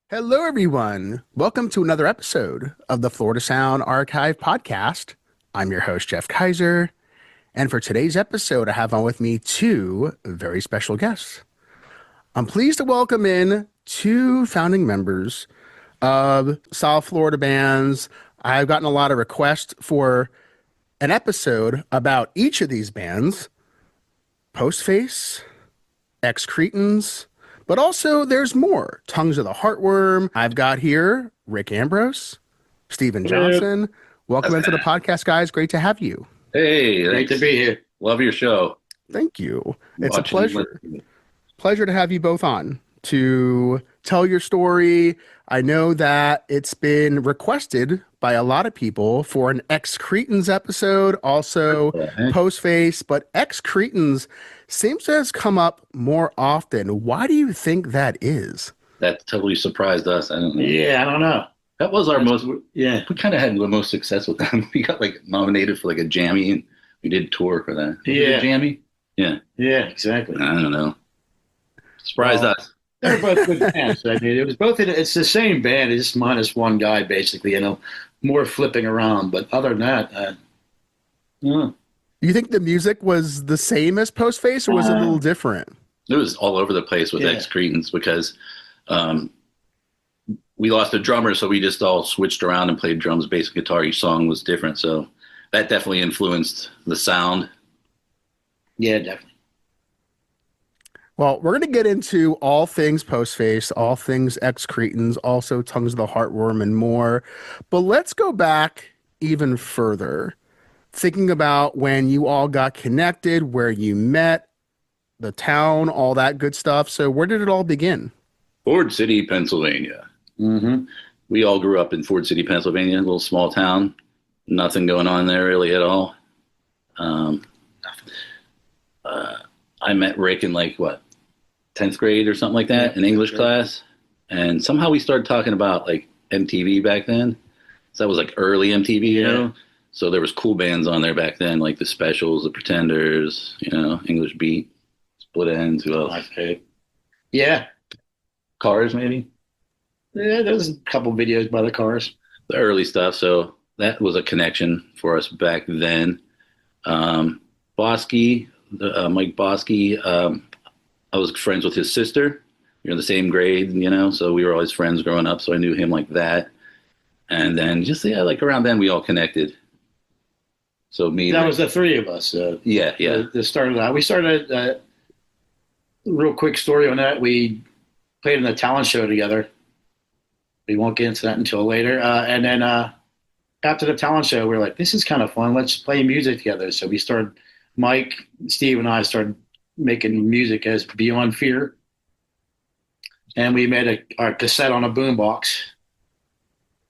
Hello, everyone. Welcome to another episode of the Florida Sound Archive podcast. I'm your host, Jeff Kaiser. And for today's episode, I have on with me two very special guests. I'm pleased to welcome in two founding members of South Florida bands. I've gotten a lot of requests for an episode about each of these bands: Postface, Ex-Cretins, but also there's more. Tongues of the Heartworm. I've got here Rick Ambrose, Stephen Johnson. Welcome into the podcast, guys. Great to have you. Hey, great to be here. Love your show. Thank you. It's a pleasure. Pleasure to have you both on to tell your story. I know that it's been requested by a lot of people for an Ex-Cretins episode, also Postface, but Ex-Cretins seems to have come up more often. Why do you think that is? That totally surprised us. I don't know. Yeah, I don't know. That was our most, we kind of had the most success with them. We got nominated for a Jammy, and we did tour for that. Yeah. Jammy? Yeah. Yeah, exactly. I don't know. Surprised us. They're both good bands. I mean, it's the same band, it's just minus one guy, basically, more flipping around. But other than that, You think the music was the same as Postface, or was it a little different? It was all over the place with Ex-Cretins because we lost a drummer, so we just all switched around and played drums, bass, guitar. Each song was different, so that definitely influenced the sound. Yeah, definitely. Well, we're going to get into all things Postface, all things Ex-Cretins, also Tongues of the Heartworm, and more. But let's go back even further, thinking about when you all got connected, where you met, the town, all that good stuff. So where did it all begin? Ford City, Pennsylvania. Mm-hmm. We all grew up in Ford City, Pennsylvania, a little small town. Nothing going on there really at all. I met Rick in 10th grade or something like that in English class. And somehow we started talking about MTV back then. So that was early MTV, you know? So there was cool bands on there back then, like the Specials, the Pretenders, English Beat, Split Ends, who else? Yeah. Cars, maybe? Yeah, there was a couple videos by the Cars. The early stuff. So that was a connection for us back then. Bosky, Mike Bosky, I was friends with his sister. We were in the same grade, so we were always friends growing up. So I knew him like that. And then around then we all connected. So that was the three of us. Yeah. That started out. We started, real quick story on that. We played in a talent show together. We won't get into that until later. And then after the talent show, we were like, this is kind of fun. Let's play music together. So we started, Mike, Steve, and I started making music as Beyond Fear. And we made our cassette on a boombox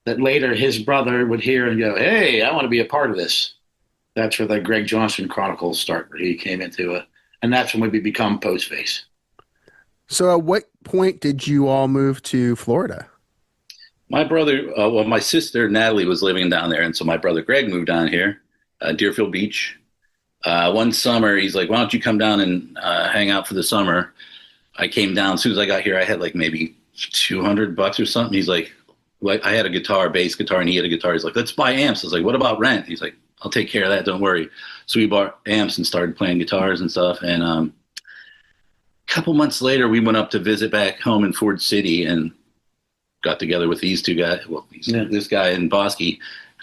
that later his brother would hear and go, hey, I want to be a part of this. That's where the Greg Johnson Chronicles start, where he came into it. And that's when we become Postface. So at what point did you all move to Florida? My brother, my sister Natalie was living down there. And so my brother Greg moved down here, Deerfield Beach. One summer, he's like, why don't you come down and hang out for the summer? I came down. As soon as I got here, I had maybe $200 or something. He's like, I had a guitar, bass guitar, and he had a guitar. He's like, let's buy amps. I was like, what about rent? He's like, I'll take care of that. Don't worry. So we bought amps and started playing guitars and stuff. And a couple months later, we went up to visit back home in Ford City and got together with these two guys. Well, this guy and Bosky.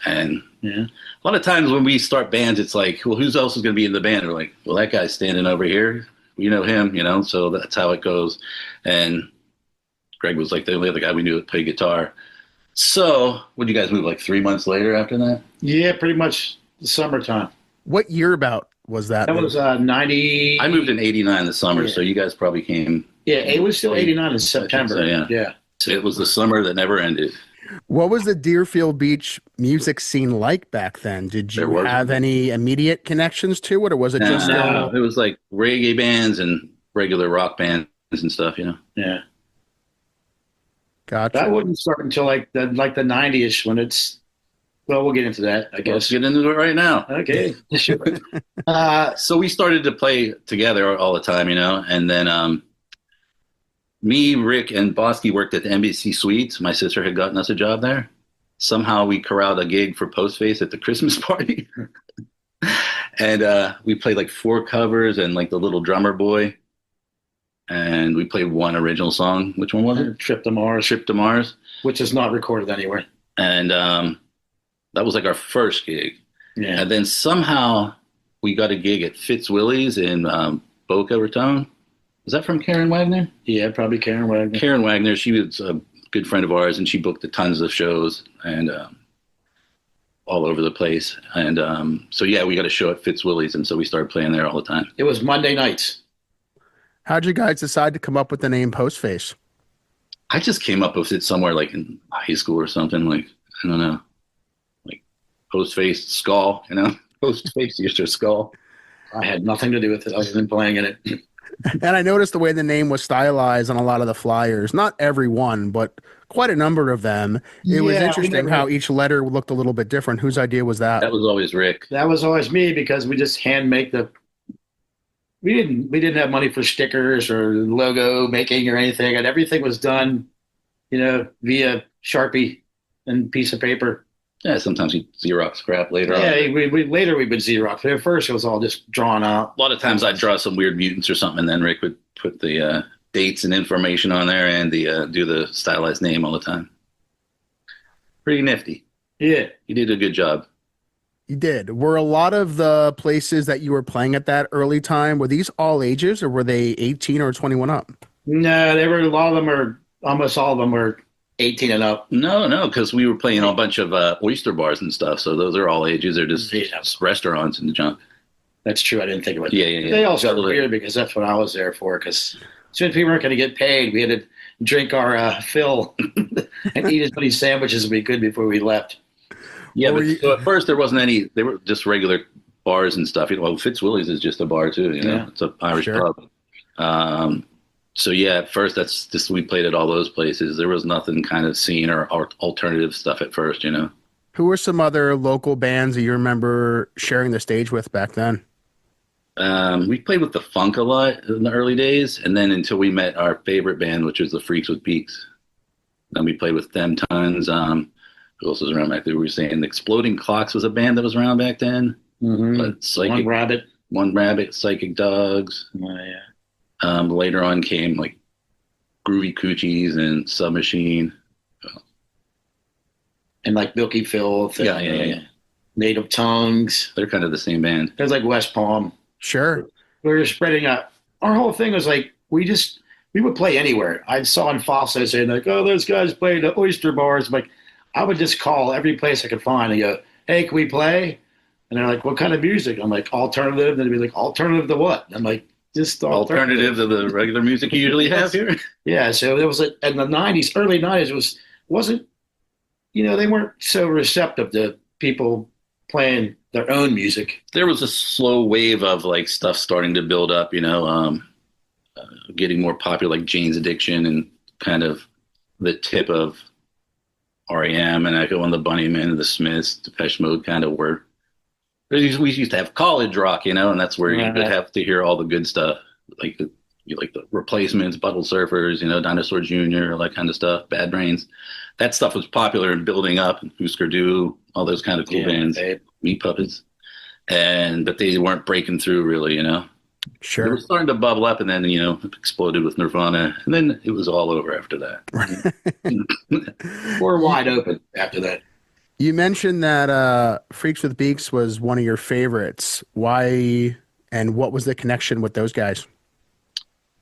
And a lot of times when we start bands, it's like, well, who else is going to be in the band? We're like, well, that guy's standing over here. We know him, so that's how it goes. And Greg was the only other guy we knew that played guitar. So would you guys move 3 months later after that? Yeah, pretty much the summertime. What year about was that? That was 90. I moved in 89 in the summer, so you guys probably came. Yeah, it was still 89 in September. So, yeah. So it was the summer that never ended. What was the Deerfield Beach music scene like back then? Did you have any immediate connections to it, or was it just... No, it was reggae bands and regular rock bands and stuff, Yeah. Gotcha. That wouldn't start until the 90-ish when it's... Well, we'll get into that, I guess. Let's get into it right now. Okay, sure. So we started to play together all the time, and then me, Rick, and Bosky worked at the Embassy Suites. My sister had gotten us a job there. Somehow we corralled a gig for Postface at the Christmas party. And we played like 4 covers and like the little drummer boy. And we played one original song. Which one was it? Trip to Mars. Trip to Mars. Which is not recorded anywhere. And that was like our first gig. Yeah. And then somehow we got a gig at Fitzwilly's in Boca Raton. Was that from Karen Wagner? Yeah, probably Karen Wagner. Karen Wagner, she was a good friend of ours, and she booked a tons of shows and all over the place. And so, yeah, we got a show at Fitzwilly's, and so we started playing there all the time. It was Monday nights. How'd you guys decide to come up with the name Postface? I just came up with it somewhere like in high school or something, like, I don't know, like Postface, skull, you know? Postface, your skull. I had nothing to do with it other than playing in it. And I noticed the way the name was stylized on a lot of the flyers. Not every one, but quite a number of them. It was interesting how each letter looked a little bit different. Whose idea was that? That was always Rick. That was always me because we just hand make the. We didn't have money for stickers or logo making or anything, and everything was done, via Sharpie and piece of paper. Yeah, sometimes we Xerox crap later on. Yeah, we later we would Xerox, but at first it was all just drawn out. A lot of times I'd draw some weird mutants or something, and then Rick would put the dates and information on there and do the stylized name all the time. Pretty nifty. Yeah. You did a good job. You did. Were a lot of the places that you were playing at that early time, were these all ages or were they 18 or 21 up? No, they were, almost all of them were 18 and up. No, because we were playing a bunch of oyster bars and stuff, so those are all ages. They're just restaurants and junk. That's true. I didn't think about that. Yeah. They also were weird because that's what I was there for, because as soon as people weren't going to get paid, we had to drink our fill and eat as many sandwiches as we could before we left. Yeah, so at first there wasn't any. They were just regular bars and stuff. Well, Fitzwilly's is just a bar too. Yeah. It's an Irish pub. So yeah, at first that's just we played at all those places. There was nothing kind of scene or alternative stuff at first. Who were some other local bands that you remember sharing the stage with back then? We played with the Funk a lot in the early days, and then until we met our favorite band, which was the Freaks with Beaks. Then we played with them tons. Who else was around back then? We were saying the Exploding Clocks was a band that was around back then. Mm-hmm. But One Rabbit, Psychic Dogs. Oh, yeah. Later on came like Groovy Coochies and Submachine. And like Milky Filth. Yeah. Native Tongues. They're kind of the same band. It was like West Palm. Sure. We were spreading out. Our whole thing was like, we would play anywhere. I saw in Fossil saying like, oh, those guys play the oyster bars. I'm like, I would just call every place I could find and go, hey, can we play? And they're like, what kind of music? I'm like, alternative. And they'd be like, alternative to what? And I'm like, just alternative to the regular music you usually have here. Yeah. So there was in the 90s, early 90s wasn't, they weren't so receptive to people playing their own music. There was a slow wave of like stuff starting to build up, getting more popular, like Jane's Addiction and kind of the tip of REM and Echo and the Bunnymen and the Smiths, Depeche Mode kind of were. We used to have college rock, and that's where you would have to hear all the good stuff, like the Replacements, Buttle Surfers, Dinosaur Jr., all that kind of stuff, Bad Brains. That stuff was popular and building up, and Husker Du, all those kind of cool bands, Meat Puppets, but they weren't breaking through really, Sure. They were starting to bubble up, and then it exploded with Nirvana, and then it was all over after that. We're wide open after that. You mentioned that Freaks with Beaks was one of your favorites. Why and what was the connection with those guys?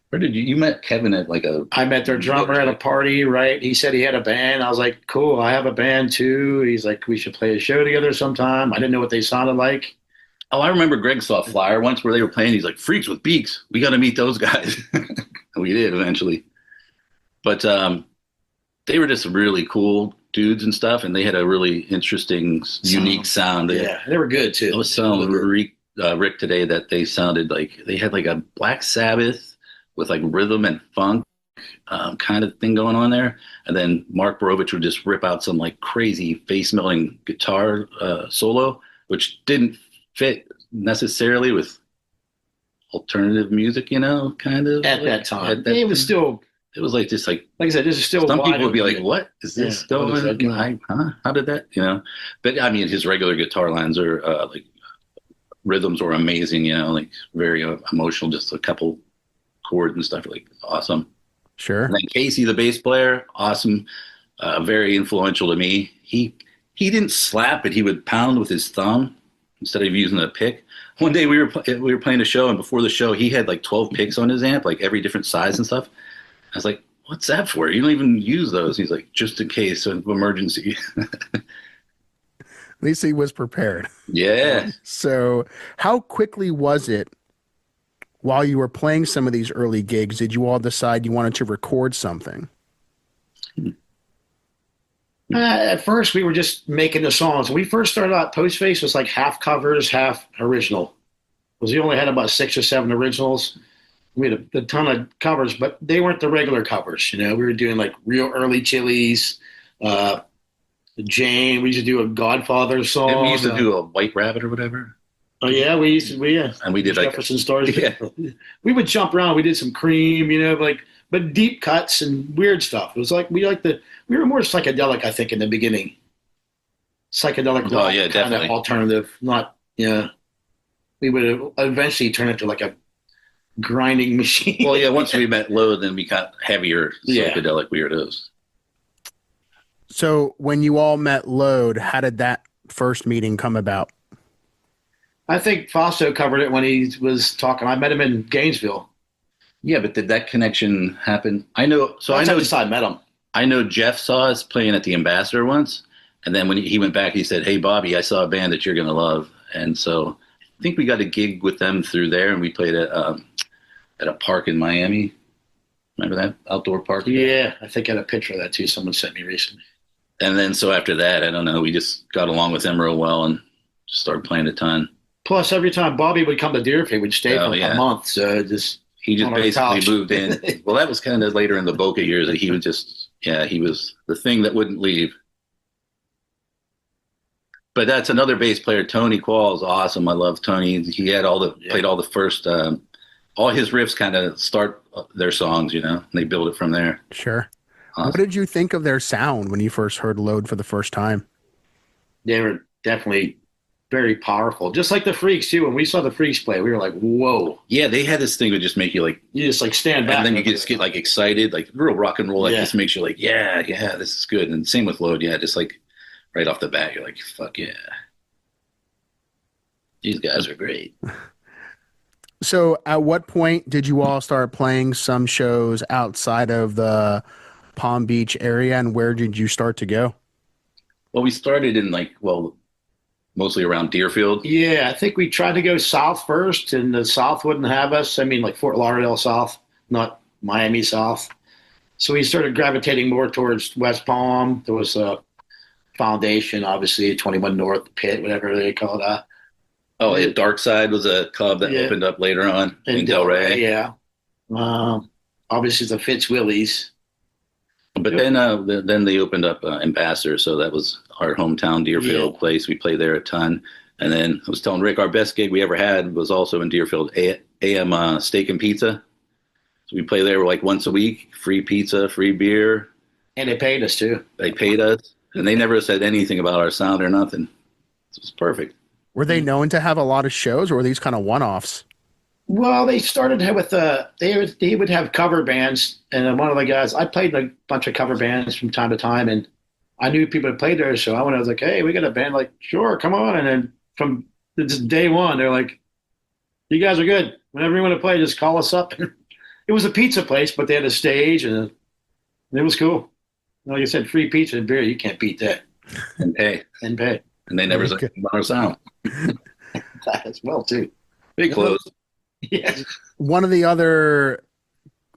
Where did you met Kevin at I met their drummer at a party, right? He said he had a band. I was like, cool, I have a band too. He's like, we should play a show together sometime. I didn't know what they sounded like. Oh, I remember Greg saw a flyer once where they were playing. He's like, Freaks with Beaks. We got to meet those guys. And we did eventually. But they were just really cool dudes and stuff, and they had a really interesting, unique sound. They were good too. I was telling Rick today that they sounded like they had like a Black Sabbath with like rhythm and funk kind of thing going on there. And then Mark Borovich would just rip out some like crazy face-melting guitar solo, which didn't fit necessarily with alternative music, kind of. At that time. It was still it was like just like I said, this is still some wide people would be like, open. "What is this Yeah, what is going? that going? Huh? How did that?" You know. But I mean, his regular guitar lines are like rhythms were amazing. You know, like very emotional. Just a couple chords and stuff, like awesome. Sure. And then Casey, the bass player, awesome, very influential to me. He didn't slap it; he would pound with his thumb instead of using a pick. One day we were playing a show, and before the show, he had like 12 picks on his amp, like every different size and stuff. I was like, "What's that for? You don't even use those." He's like, "Just in case of emergency." At least he was prepared. Yeah. So, how quickly was it while you were playing some of these early gigs? Did you all decide you wanted to record something? At first, we were just making the songs. When we first started out, Postface was like half covers, half original. Because we only had about 6 or 7 originals. We had a ton of covers, but they weren't the regular covers. You know, we were doing like real early Chili's, Jane. We used to do a Godfather song. And we used to do a White Rabbit or whatever. Oh yeah, And we did like Jefferson Stars. Yeah. We would jump around. We did some Cream, you know, like but deep cuts and weird stuff. It was like we were more psychedelic, I think, in the beginning. Psychedelic rock, Oh yeah, kind definitely. of alternative, not yeah. We would eventually turn into like a grinding machine. Well, yeah. Once we met Low, then we got heavier Yeah. psychedelic weirdos. So, when you all met Load, how did that first meeting come about? I think Fausto covered it when he was talking. I met him in Gainesville. Yeah, but did that connection happen? I know. So That's I know. how I met him. I know Jeff saw us playing at the Ambassador once, and then when he went back, he said, "Hey, Bobby, I saw a band that you're gonna love." And so I think we got a gig with them through there, and we played at a park in Miami. Remember that outdoor park? Yeah, I think I had a picture of that too. Someone sent me recently. And then so after that, I don't know. We just got along with them real well and just started playing a ton. Plus, every time Bobby would come to Deerfield, we'd stay for yeah. a month. So just He just on our basically couch. moved in. Well, that was kind of later in the Boca years that he would just, he was the thing that wouldn't leave. But that's another bass player, Tony Quall, is awesome. I love Tony. He had played all the first, all his riffs kind of start their songs, you know, and they build it from there. Sure. Awesome. What did you think of their sound when you first heard Load for the first time? They were definitely very powerful. Just like the Freaks too. When we saw the Freaks play, we were like, "Whoa!" Yeah, they had this thing that just make you like, You just like stand back, and then you get like excited, like real rock and roll. Like Yeah. just makes you like, yeah, this is good. And same with Load, yeah, just like right off the bat, you're like, fuck yeah, these guys are great. So, at what point did you all start playing some shows outside of the Palm Beach area, and where did you start to go? Well, we started in mostly around Deerfield. Yeah, I think we tried to go south first, and the south wouldn't have us. I mean, like Fort Lauderdale south, not Miami south. So we started gravitating more towards West Palm. There was a Foundation, obviously, 21 North Pit, whatever they call that. Oh, yeah, Dark Side was a club that opened up later on in Delray. Yeah. Obviously, the Fitzwillies. But then they opened up Ambassador, so that was our hometown Deerfield place. We played there a ton. And then I was telling Rick, our best gig we ever had was also in Deerfield, AM Steak and Pizza. So we play there like once a week, free pizza, free beer. And they paid us too. They paid us, and they never said anything about our sound or nothing. It was perfect. Were they known to have a lot of shows, or were these kind of one-offs? Well, they started with they would have cover bands, and one of the guys, I played a bunch of cover bands from time to time, and I knew people had played there, so I was like, "Hey, we got a band." Like, sure, come on. And then from just day one, they're like, "You guys are good. Whenever you want to play, just call us up." It was a pizza place, but they had a stage, and it was cool. Like I said, free pizza and beer, you can't beat that. And pay. And pay. And they never said about our sound. That as well too. They closed. Yes. One of the other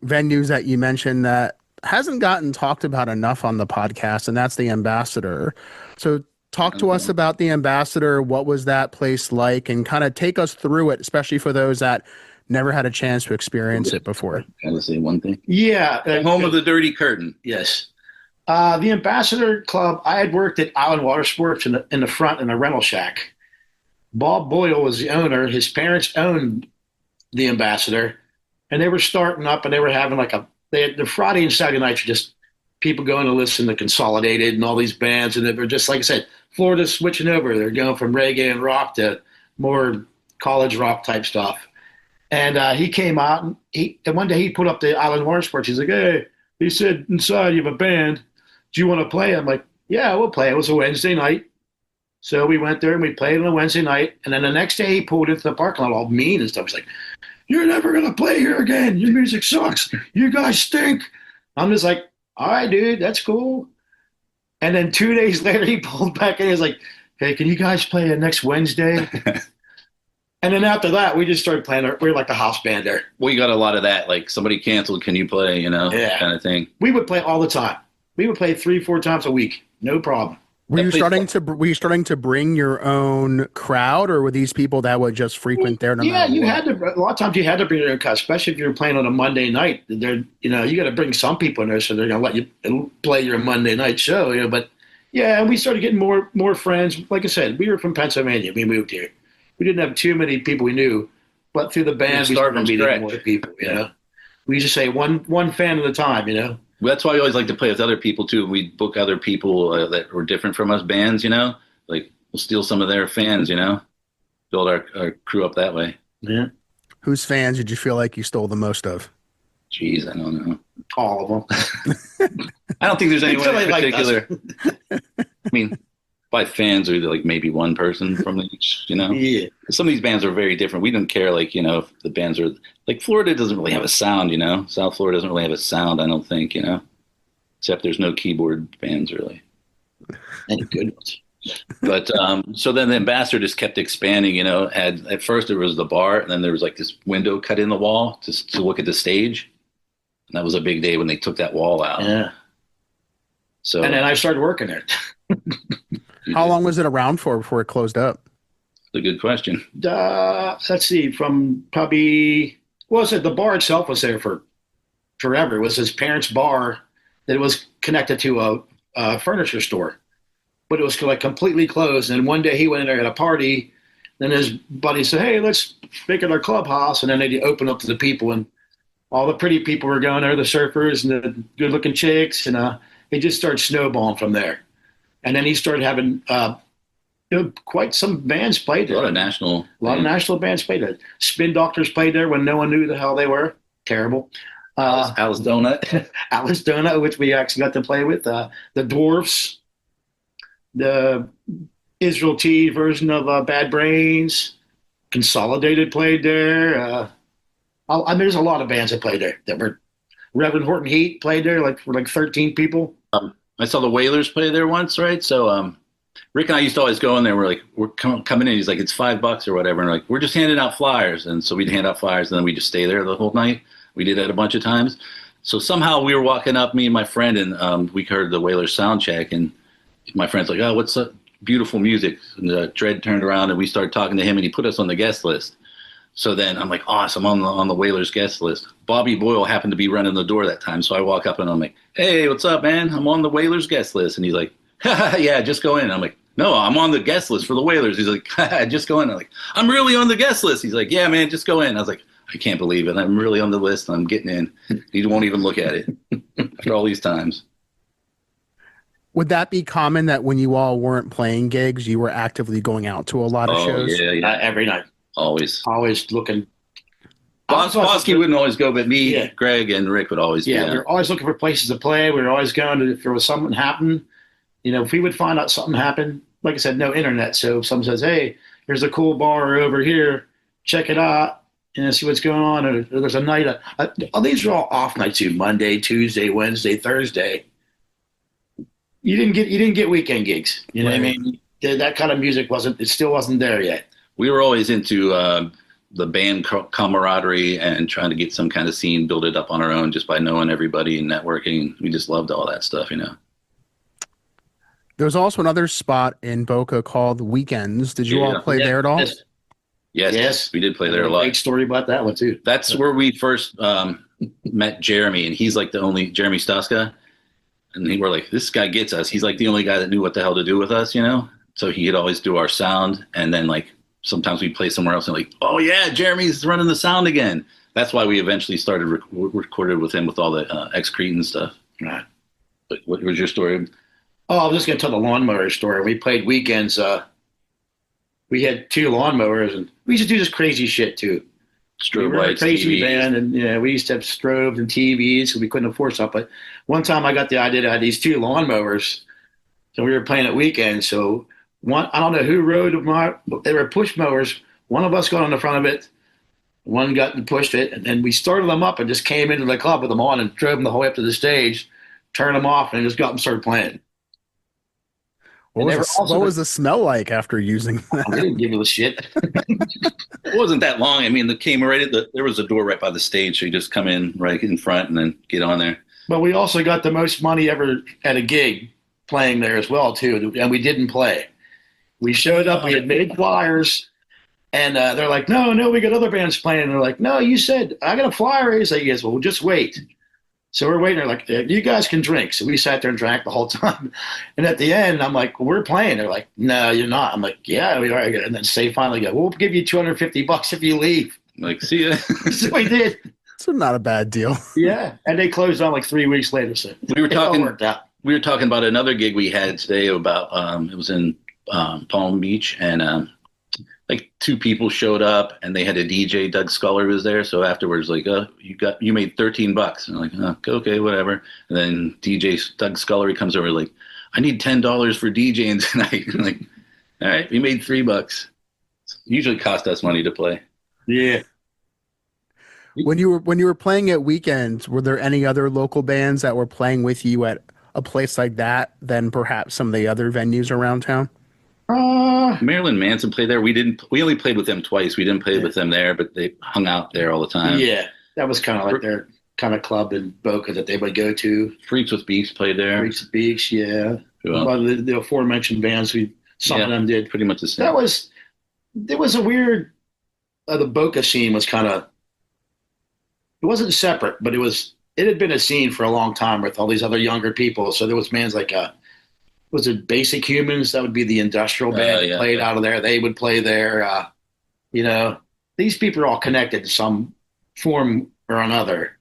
venues that you mentioned that hasn't gotten talked about enough on the podcast, and that's the Ambassador. So talk to us about the Ambassador. What was that place like? And kind of take us through it, especially for those that never had a chance to experience it before. Can I say one thing? Yeah. Home of the Dirty Curtain. Yes. The Ambassador Club, I had worked at Island Water Sports in the front in a rental shack. Bob Boyle was the owner. His parents owned the Ambassador, and they were starting up, and they were having like a the Friday and Saturday nights are just people going to listen to Consolidated and all these bands, and they're just like I said, Florida's switching over. They're going from reggae and rock to more college rock type stuff. And he came out and one day he put up the Island Water Sports. He's like, hey, he said inside you have a band. Do you want to play? I'm like, yeah, we'll play. It was a Wednesday night. So we went there and we played on a Wednesday night. And then the next day he pulled into the parking lot all mean and stuff. He's like, you're never going to play here again. Your music sucks. You guys stink. I'm just like, all right, dude, that's cool. And then 2 days later he pulled back in. He's like, hey, can you guys play next Wednesday? And then after that, we just started playing. We were like the house band there. We got a lot of that, like somebody canceled, can you play, Yeah. kind of thing. We would play all the time. We would play 3-4 times a week. No problem. Were you starting to bring your own crowd, or were these people that would just frequent there? Yeah, you had to. A lot of times you had to bring your own crowd, especially if you were playing on a Monday night. You got to bring some people in there, so they're gonna let you play your Monday night show. But yeah, we started getting more friends. Like I said, we were from Pennsylvania. We moved here. We didn't have too many people we knew, but through the band, we started meeting more people. We just say one fan at a time. That's why we always like to play with other people too. We book other people that were different from us bands. Like we'll steal some of their fans. Build our crew up that way. Yeah. Whose fans did you feel like you stole the most of? Jeez, I don't know. All of them. I don't think there's anyone in Like particular. I mean, by fans or like maybe one person from each, Yeah. Some of these bands are very different. We don't care, like, if the bands are like Florida doesn't really have a sound, South Florida doesn't really have a sound, I don't think, except there's no keyboard bands really. Any good ones. But so then the Ambassador just kept expanding, at first there was the bar and then there was like this window cut in the wall to look at the stage. And that was a big day when they took that wall out. Yeah. So And then I started working there. How long was it around for before it closed up? That's a good question. Let's see, from probably, the bar itself was there for forever. It was his parents' bar that was connected to a furniture store, but it was like completely closed. And one day he went in there at a party. Then his buddy said, hey, let's make it our clubhouse. And then they opened up to the people, and all the pretty people were going there, the surfers and the good looking chicks. And it just started snowballing from there. And then he started having quite some bands played there. A lot of national bands played there. Spin Doctors played there when no one knew the hell they were. Terrible. Alice Donut. Alice Donut, which we actually got to play with. The Dwarfs. The Israel T version of Bad Brains. Consolidated played there. There's a lot of bands that played there. That were Reverend Horton Heat played there, for 13 people. I saw the Whalers play there once, right? So Rick and I used to always go in there. We're coming in. He's like, it's $5 or whatever. And we're just handing out flyers. And so we'd hand out flyers and then we just stay there the whole night. We did that a bunch of times. So somehow we were walking up, me and my friend, and we heard the Whalers sound check. And my friend's like, oh, what's that beautiful music? And Dred turned around and we started talking to him and he put us on the guest list. So then I'm like, awesome, on the Whalers guest list. Bobby Boyle happened to be running the door that time. So I walk up and I'm like, hey, what's up, man? I'm on the Whalers guest list. And he's like, yeah, just go in. I'm like, no, I'm on the guest list for the Whalers. He's like, just go in. I'm like, I'm really on the guest list. He's like, yeah, man, just go in. I was like, I can't believe it. I'm really on the list. And I'm getting in. He won't even look at it after all these times. Would that be common that when you all weren't playing gigs, you were actively going out to a lot of shows? Yeah. Every night. Always looking. Bosky wouldn't always go, but me, Greg, and Rick would always. Yeah, we were always looking for places to play. We were always going to, if there was something happen. If we would find out something happened, like I said, no internet. So if someone says, hey, here's a cool bar over here, check it out, see what's going on. Or there's a night. These are all off nights too. Monday, Tuesday, Wednesday, Thursday. You didn't get weekend gigs. You know what I mean? That kind of music still wasn't there yet. We were always into the band camaraderie and trying to get some kind of scene, build it up on our own just by knowing everybody and networking. We just loved all that stuff, There was also another spot in Boca called Weekends. Did you all play there at all? Yes. We did play there a lot. Great story about that one, too. That's where we first met Jeremy, and he's like the only, Jeremy Stuska. And we were like, this guy gets us. He's like the only guy that knew what the hell to do with us, So he'd always do our sound, and then sometimes we'd play somewhere else and oh yeah, Jeremy's running the sound again. That's why we eventually started recorded with him with all the Ex-Cretins stuff. Right. But what was your story? Oh, I was just going to tell the lawnmower story. We played weekends. We had 2 lawnmowers, and we used to do this crazy shit too. We Strobe were a lights, crazy TVs. band, and we used to have strobes and TVs, so we couldn't afford stuff. But one time I got the idea to have these 2 lawnmowers, so we were playing at weekends. So I don't know who rode them. They were push mowers. One of us got on the front of it, one got and pushed it, and then we started them up and just came into the club with them on and drove them the whole way up to the stage, turned them off, and just got them started playing. What was the smell like after using I that? didn't give a shit. It wasn't that long. I mean, there was a door right by the stage, so you just come in right in front and then get on there. But we also got the most money ever at a gig playing there as well too, and we didn't play. We showed up, we had made flyers, and they're like, no, we got other bands playing. And they're like, no, you said I got a flyer. He's like, yes, well, just wait. So we're waiting. They're like, you guys can drink. So we sat there and drank the whole time. And at the end, I'm like, we're playing. They're like, no, you're not. I'm like, yeah, we are. And then they finally go, we'll give you $250 if you leave. Like, see ya. So we did. It's not a bad deal. Yeah. And they closed on like 3 weeks later. So We were it all talking. worked out. We were talking about another gig we had today about. It was in Palm Beach, and like 2 people showed up, and they had a DJ. Doug Scully was there, so afterwards, like, you made $13. And I'm like, oh, okay, whatever. And then DJ Doug Scully comes over, like, I need $10 for DJing tonight. I'm like, all right, we made $3. Usually cost us money to play. Yeah. When you were playing at weekends, were there any other local bands that were playing with you at a place like that than perhaps some of the other venues around town? Marilyn Manson played there. We only played with them twice. We didn't play with them there, but they hung out there all the time. Yeah. That was kind of like their kind of club in Boca that they would go to. Freaks with Beefs played there. Freaks at Beach, yeah. Yeah. Well, the aforementioned bands, some of them did. Pretty much the same. There was a weird, the Boca scene was kind of, it wasn't separate, but it had been a scene for a long time with all these other younger people. So there was bands like, was it Basic Humans? That would be the industrial band that played out of there. They would play there. These people are all connected to some form or another.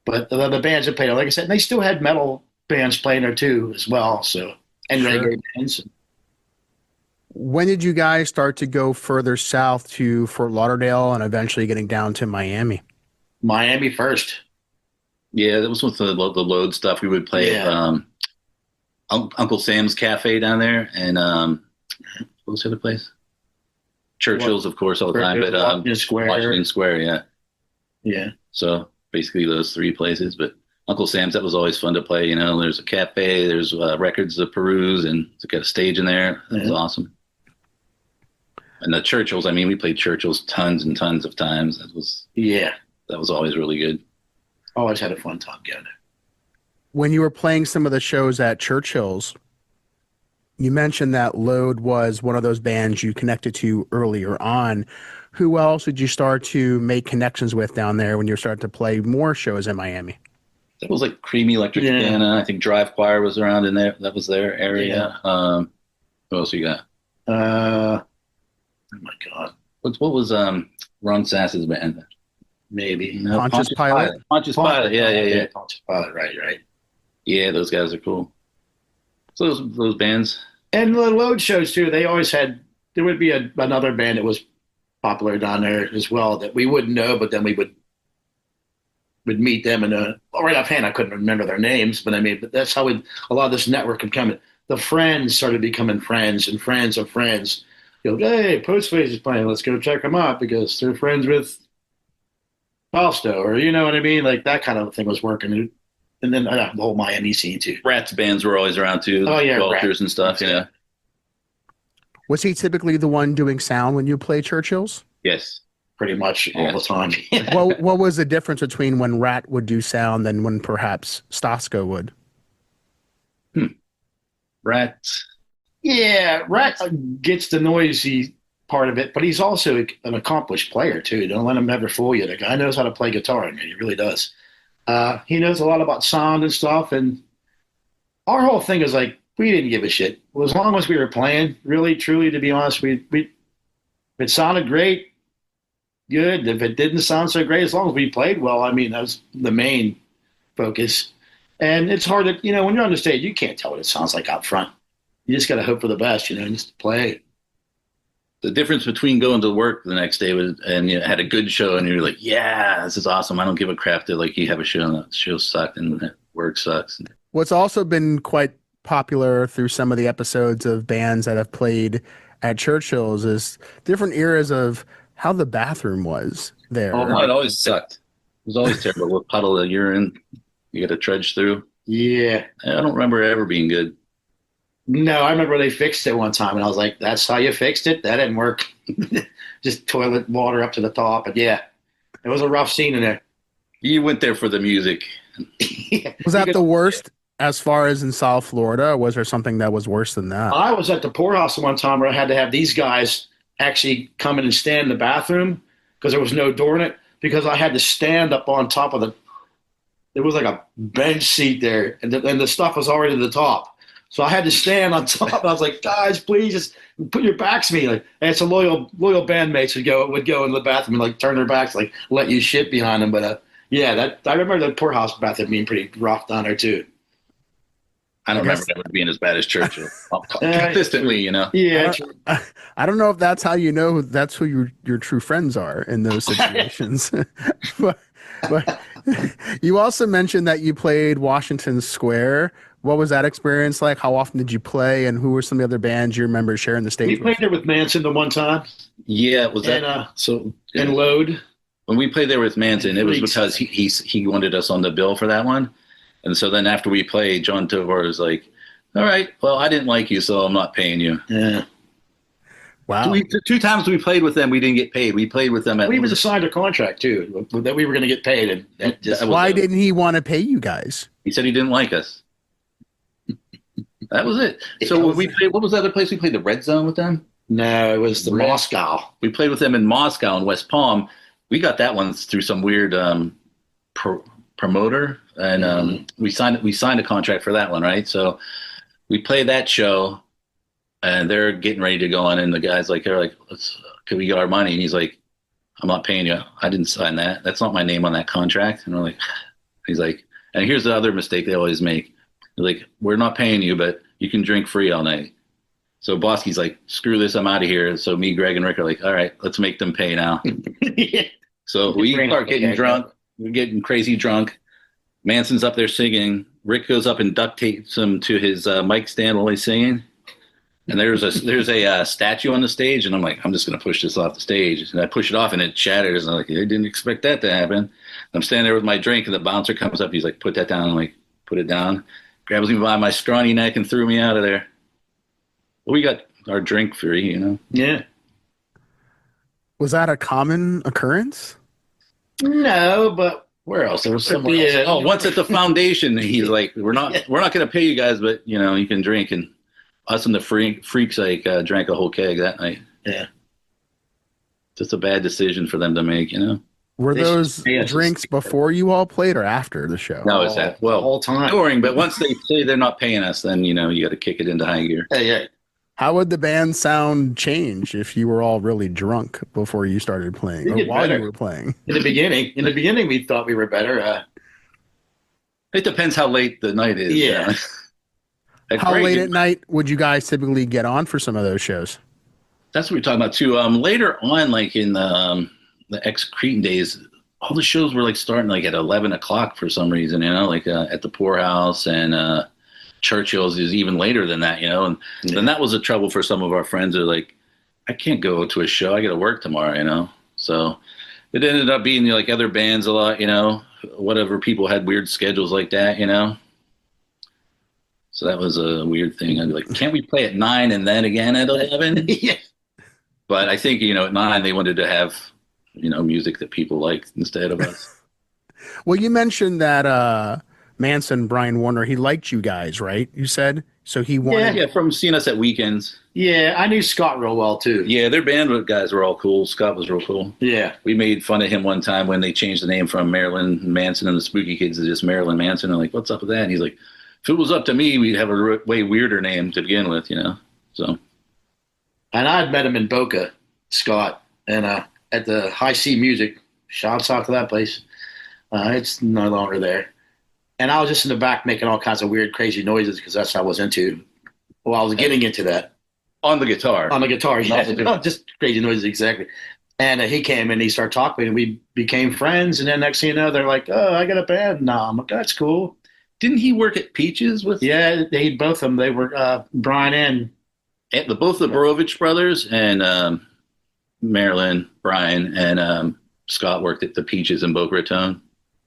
But the bands that played, like I said, they still had metal bands playing there too as well. So, and reggae bands. When did you guys start to go further south to Fort Lauderdale and eventually getting down to Miami? Miami first. Yeah, that was with the load stuff. We would play at Uncle Sam's Cafe down there, and what was the other place? Churchill's, of course, all the time. But Washington Square, yeah. Yeah. So basically those 3 places. But Uncle Sam's, that was always fun to play. There's a cafe, there's records of peruse, and it's got a stage in there. That was awesome. And the Churchill's, I mean, we played Churchill's tons and tons of times. That was always really good. Always had a fun time getting there. When you were playing some of the shows at Churchill's, you mentioned that Load was one of those bands you connected to earlier on. Who else did you start to make connections with down there when you started to play more shows in Miami? That was like Creamy Electric Banana. I think Drive Choir was around in there. That was their area. Yeah. What else you got? Oh my God. What was Ron Sass's band? Maybe. No, Pontius Pilate? Pontius Pilate. Yeah. Pontius Pilate, right. Yeah, those guys are cool. So those bands. And the load shows too, they always had, there would be another band that was popular down there as well that we wouldn't know, but then we would meet them, and right offhand I couldn't remember their names, but that's how a lot of this network had come in. The Friends started becoming friends, and friends of friends. Hey, Postface is playing, let's go check them out because they're friends with Fausto, or you know what I mean? Like that kind of thing was working. And then the whole Miami scene too. Rat's bands were always around too. Oh yeah, Vultures and stuff. Yeah. Was he typically the one doing sound when you play Churchill's? Yes. Pretty much all the time. What was the difference between when Rat would do sound and when perhaps Stasko would? Rat. Yeah, Rat gets the noisy part of it, but he's also an accomplished player too. Don't let him ever fool you. The guy knows how to play guitar, and he really does. He knows a lot about sound and stuff, and our whole thing is like we didn't give a shit. Well, as long as we were playing, really, truly, to be honest, it sounded great. good. If it didn't sound so great, as long as we played well, I mean, that was the main focus. And it's hard to, when you're on the stage, you can't tell what it sounds like out front. You just got to hope for the best, and just play. The difference between going to work the next day and you had a good show and you're like, yeah, this is awesome. I don't give a crap that like you have a show and the show sucked and the work sucks. What's also been quite popular through some of the episodes of bands that have played at Churchill's is different eras of how the bathroom was there. Oh, no, it always sucked. It was always terrible. A puddle of urine you got to trudge through. Yeah. I don't remember it ever being good. No, I remember they fixed it one time, and I was like, that's how you fixed it? That didn't work. Just toilet water up to the top. But yeah, it was a rough scene in there. You went there for the music. Yeah. Was that the worst as far as in South Florida, or was there something that was worse than that? I was at the poorhouse one time where I had to have these guys actually come in and stand in the bathroom because there was no door in it, because I had to stand up on top of there was like a bench seat there, and the stuff was already to the top. So I had to stand on top. I was like, guys, please just put your backs to me. Like, and some loyal bandmates would go in the bathroom and like turn their backs, like let you shit behind them. But yeah, I remember the poorhouse bathroom being pretty rough down there too. I don't remember that being as bad as Churchill. Consistently, Yeah. I don't know if that's how you know that's who your true friends are in those situations. but you also mentioned that you played Washington Square. What was that experience like? How often did you play, and who were some of the other bands you remember sharing the stage We with? played there with Manson the one time. Yeah, was that and Load? When we played there with Manson, it was because he wanted us on the bill for that one. And so then after we played, John Tovar was like, all right, well, I didn't like you, so I'm not paying you. Yeah. Wow. Two times we played with them, we didn't get paid. We played with them We was assigned a contract, too, that we were going to get paid. And why didn't he want to pay you guys? He said he didn't like us. That was it. So when we played, what was the other place we played? The Red Zone with them? No, it was the Moscow. We played with them in Moscow and West Palm. We got that one through some weird promoter, and we signed a contract for that one, right? So we played that show, and they're getting ready to go on, and the guys they're like, can we get our money? And he's like, I'm not paying you. I didn't sign that. That's not my name on that contract. And we're like, he's like, and here's the other mistake they always make. They're like, we're not paying you, but you can drink free all night. So Bosky's like, screw this, I'm out of here. So me, Greg, and Rick are like, all right, let's make them pay now. Yeah. So we start getting drunk. We're getting crazy drunk. Manson's up there singing. Rick goes up and duct tapes him to his mic stand while he's singing. And there's a statue on the stage, and I'm like, I'm just going to push this off the stage. And I push it off, and it shatters. And I'm like, I didn't expect that to happen. And I'm standing there with my drink, and the bouncer comes up. He's like, put that down. I'm like, put it down. Grabs me by my scrawny neck and threw me out of there. Well, we got our drink free, Yeah. Was that a common occurrence? No, but where else? There was somewhere else. Oh, once at the foundation, he's like, we're not going to pay you guys, but you can drink. And us and the freaks drank a whole keg that night. Yeah. Just a bad decision for them to make, Were those drinks before you all played or after the show? No, it's that. Well, all time. During, but once they say they're not paying us, then you got to kick it into high gear. Yeah. How would the band sound change if you were all really drunk before you started playing, or while you were playing? In the beginning, we thought we were better. It depends how late the night is. Yeah. How late at night would you guys typically get on for some of those shows? That's what we're talking about too. Later on, like in the Ex-Cretin days, all the shows were like starting like at 11 o'clock for some reason, like at the Poorhouse and Churchill's is even later than that, and then that was a trouble for some of our friends. They're like, I can't go to a show. I got to work tomorrow, So it ended up being like other bands a lot, whatever people had weird schedules like that, So that was a weird thing. I'd be like, can't we play at 9 and then again at 11? Yeah. But I think, at 9 they wanted to have, music that people liked instead of us. Well, you mentioned that Manson, Brian Warner, he liked you guys, right? You said? So he wanted... Yeah, from seeing us at weekends. Yeah, I knew Scott real well, too. Yeah, their band guys were all cool. Scott was real cool. Yeah. We made fun of him one time when they changed the name from Marilyn Manson and the Spooky Kids to just Marilyn Manson. I'm like, what's up with that? And he's like, if it was up to me, we'd have a way weirder name to begin with, So. And I'd met him in Boca, Scott, and at the High C Music. Shouts out to that place. It's no longer there. And I was just in the back making all kinds of weird, crazy noises because that's what I was into. Well, I was getting into that. On the guitar. On the guitar, yeah. No, just crazy noises, exactly. And he came and he started talking and we became friends. And then next thing you know, they're like, oh, I got a band now. I'm like, that's cool. Didn't he work at Peaches with? Yeah, both of them. They were Brian and both the Borovich brothers and Marilyn, Brian, and Scott worked at the Peaches in Boca Raton.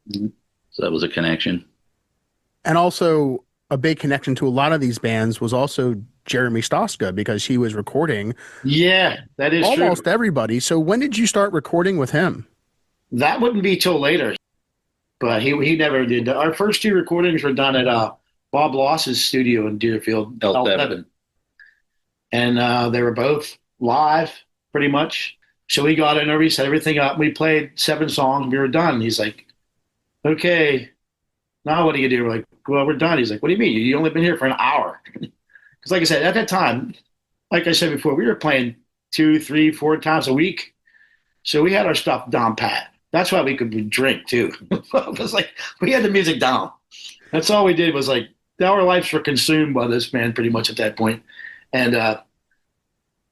Mm-hmm. So that was a connection. And also a big connection to a lot of these bands was also Jeremy Stoska, because he was recording. Yeah, that is almost true. everybody. So when did you start recording with him? That wouldn't be till later, but he never did. Our first 2 recordings were done at Bob Loss's studio in Deerfield, L7. And they were both live, pretty much. So we got in there, we set everything up. We played 7 songs. We were done. He's like, okay, now what do you do? We're like, well, we're done. He's like, what do you mean? You only been here for an hour. Because like I said, at that time, like I said before, we were playing 2, 3, 4 times a week. So we had our stuff down pat. That's why we could drink too. It was like, we had the music down. That's all we did was like, our lives were consumed by this band pretty much at that point. And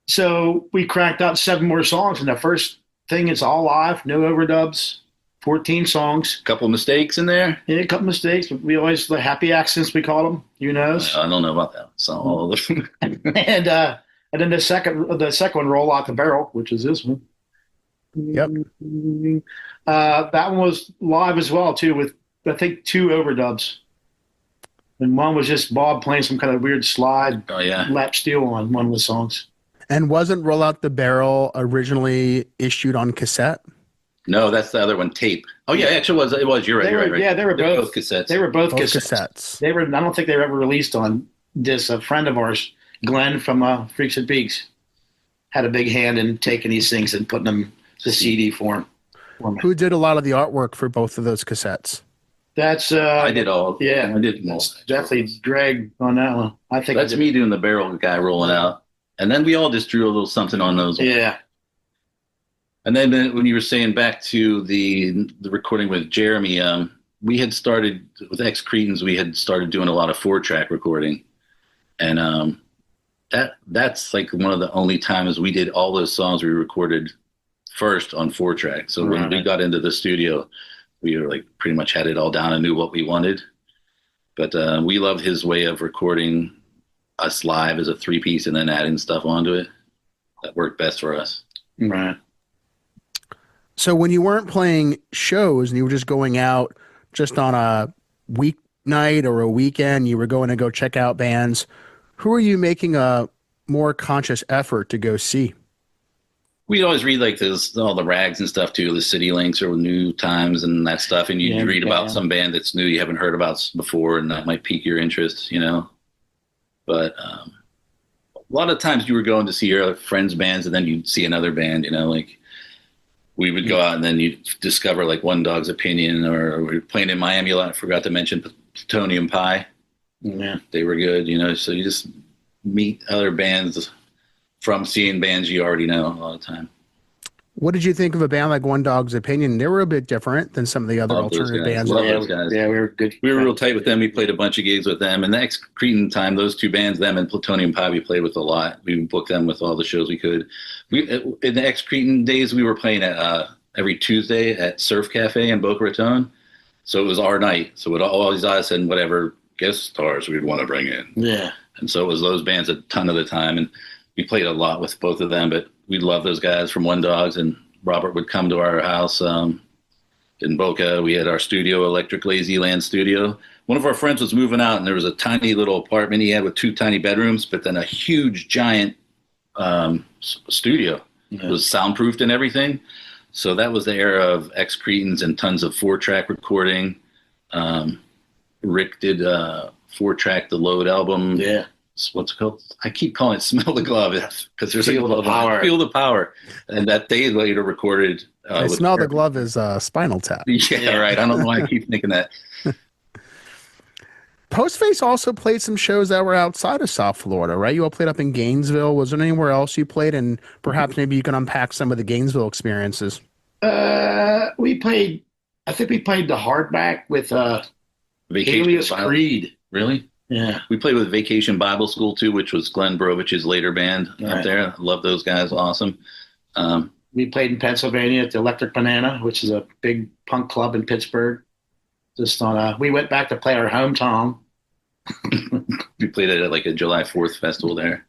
so we cracked out 7 more songs. And the first thing, it's all live, no overdubs, 14 songs. Couple mistakes in there? Yeah, a couple mistakes. We always, the happy accents, we call them. You know? I don't know about that. So all of them. And then the second one, Roll Out the Barrel, which is this one. Yep. That one was live as well too, with I think 2 overdubs. And one was just Bob playing some kind of weird slide lap steel on one of the songs. And wasn't Roll Out the Barrel originally issued on cassette? No, that's the other one, tape. Oh yeah, actually it was. You're right. Right. Yeah, they were both cassettes. They were both cassettes. They were. I don't think they were ever released on this. A friend of ours, Glenn from Freaks and Peaks, had a big hand in taking these things and putting them to CD form. Who did a lot of the artwork for both of those cassettes? That's I did all. Yeah, I did most. Definitely Greg on that one. I think that's me doing the barrel guy rolling out, and then we all just drew a little something on those. Yeah. And then when you were saying back to the recording with Jeremy, we had started with Ex-Cretins. We had started doing a lot of 4-track recording, and that's like one of the only times we did all those songs we recorded first on 4-track. So when we got into the studio, we were like pretty much had it all down and knew what we wanted. But we loved his way of recording us live as a 3-piece and then adding stuff onto it. That worked best for us. Right. So when you weren't playing shows and you were just going out just on a weeknight or a weekend, you were going to go check out bands, who are you making a more conscious effort to go see? We'd always read like all the rags and stuff too, the City Links or New Times and that stuff. And you'd read about some band that's new you haven't heard about before, and that might pique your interest, you know. But a lot of times you were going to see your other friends' bands and then you'd see another band, you know, like we would go out and then you'd discover like One Dog's Opinion, or we were playing in Miami a lot. I forgot to mention Plutonium Pie. Yeah. They were good, you know, so you just meet other bands from seeing bands you already know a lot of the time. What did you think of a band like One Dog's Opinion? They were a bit different than some of the other alternative bands. Love those guys. Yeah, we were good. We were real tight with them. We played a bunch of gigs with them. And the Ex-Cretin time, those 2 bands, them and Plutonium Pie, we played with a lot. We booked them with all the shows we could. In the Ex-Cretin days, we were playing at every Tuesday at Surf Cafe in Boca Raton. So it was our night. So it always us and whatever guest stars we'd want to bring in. Yeah. And so it was those bands a ton of the time. And we played a lot with both of them, but we love those guys from One Dogs, and Robert would come to our house in Boca. We had our studio, Electric Lazyland studio. One of our friends was moving out, and there was a tiny little apartment he had with 2 tiny bedrooms, but then a huge, giant studio. Yeah. It was soundproofed and everything. So that was the era of Ex-Cretins and tons of 4-track recording. Rick did 4-track The Load album. Yeah. What's it called? I keep calling it Smell the Glove because there's Feel the Power. Feel the Power. And that they later recorded. Smell the Glove is Spinal Tap. Yeah, right. I don't know why I keep thinking that. Postface also played some shows that were outside of South Florida, right? You all played up in Gainesville. Was there anywhere else you played? And perhaps maybe you can unpack some of the Gainesville experiences. We played. I think we played the hardback with Vacation Alias Bible. Creed. Really? Yeah. We played with Vacation Bible School too, which was Glenn Brovich's later band up Right. there. Love those guys. Awesome. We played in Pennsylvania at the Electric Banana, which is a big punk club in Pittsburgh. Just on we went back to play our hometown, We played it at like a July 4th festival there.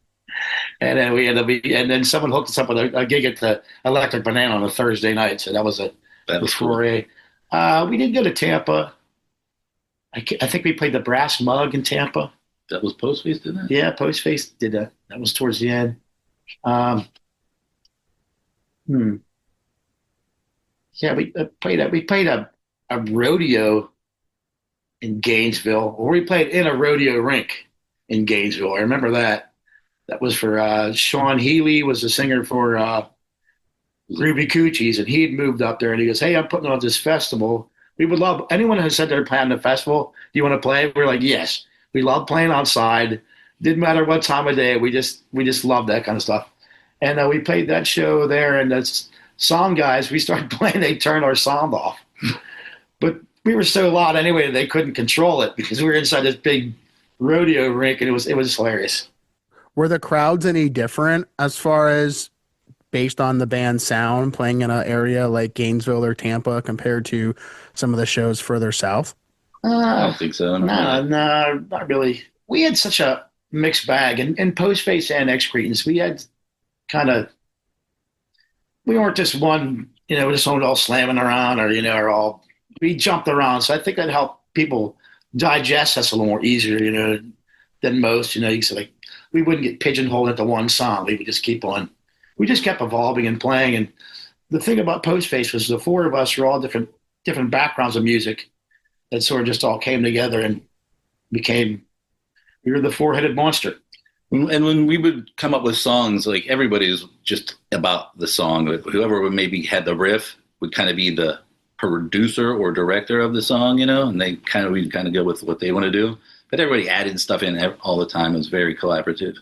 and then and then someone hooked us up with a gig at the Electric Banana on a Thursday night. So that was That was cool. foray. We did go to Tampa. I think we played the Brass Mug in Tampa. That was Postface, didn't it? Yeah, Postface did that. That was towards the end. Um, Yeah, we played a rodeo in Gainesville, or we played in a rodeo rink in Gainesville. I remember that. That was for Sean Healy was the singer for Ruby Coochies, and he had moved up there, and he goes, "Hey, I'm putting on this festival. We would love anyone who said they're planning a festival. Do you want to play?" We're like, "Yes, we love playing outside. Didn't matter what time of day. We just love that kind of stuff." And we played that show there, and that's sound guys. We started playing. They turned our sound off, but we were so loud anyway they couldn't control it because we were inside this big rodeo rink, and it was hilarious. Were the crowds any different as far as based on the band's sound playing in an area like Gainesville or Tampa compared to some of the shows further south? I don't think so. No, not really. We had such a mixed bag, and Postface and Ex-Cretins, we had we weren't just one, just all slamming around or we jumped around. So I think that helped people digest us a little more easier, than most. You said, like, we wouldn't get pigeonholed into one song. We would just keep on. We just kept evolving and playing. And the thing about Postface was the four of us were all different backgrounds of music that sort of just all came together and we were the four-headed monster. And when we would come up with songs, like everybody was just about the song. Whoever maybe had the riff would kind of be the producer or director of the song, and we'd kind of go with what they want to do. But everybody added stuff in all the time. It was very collaborative.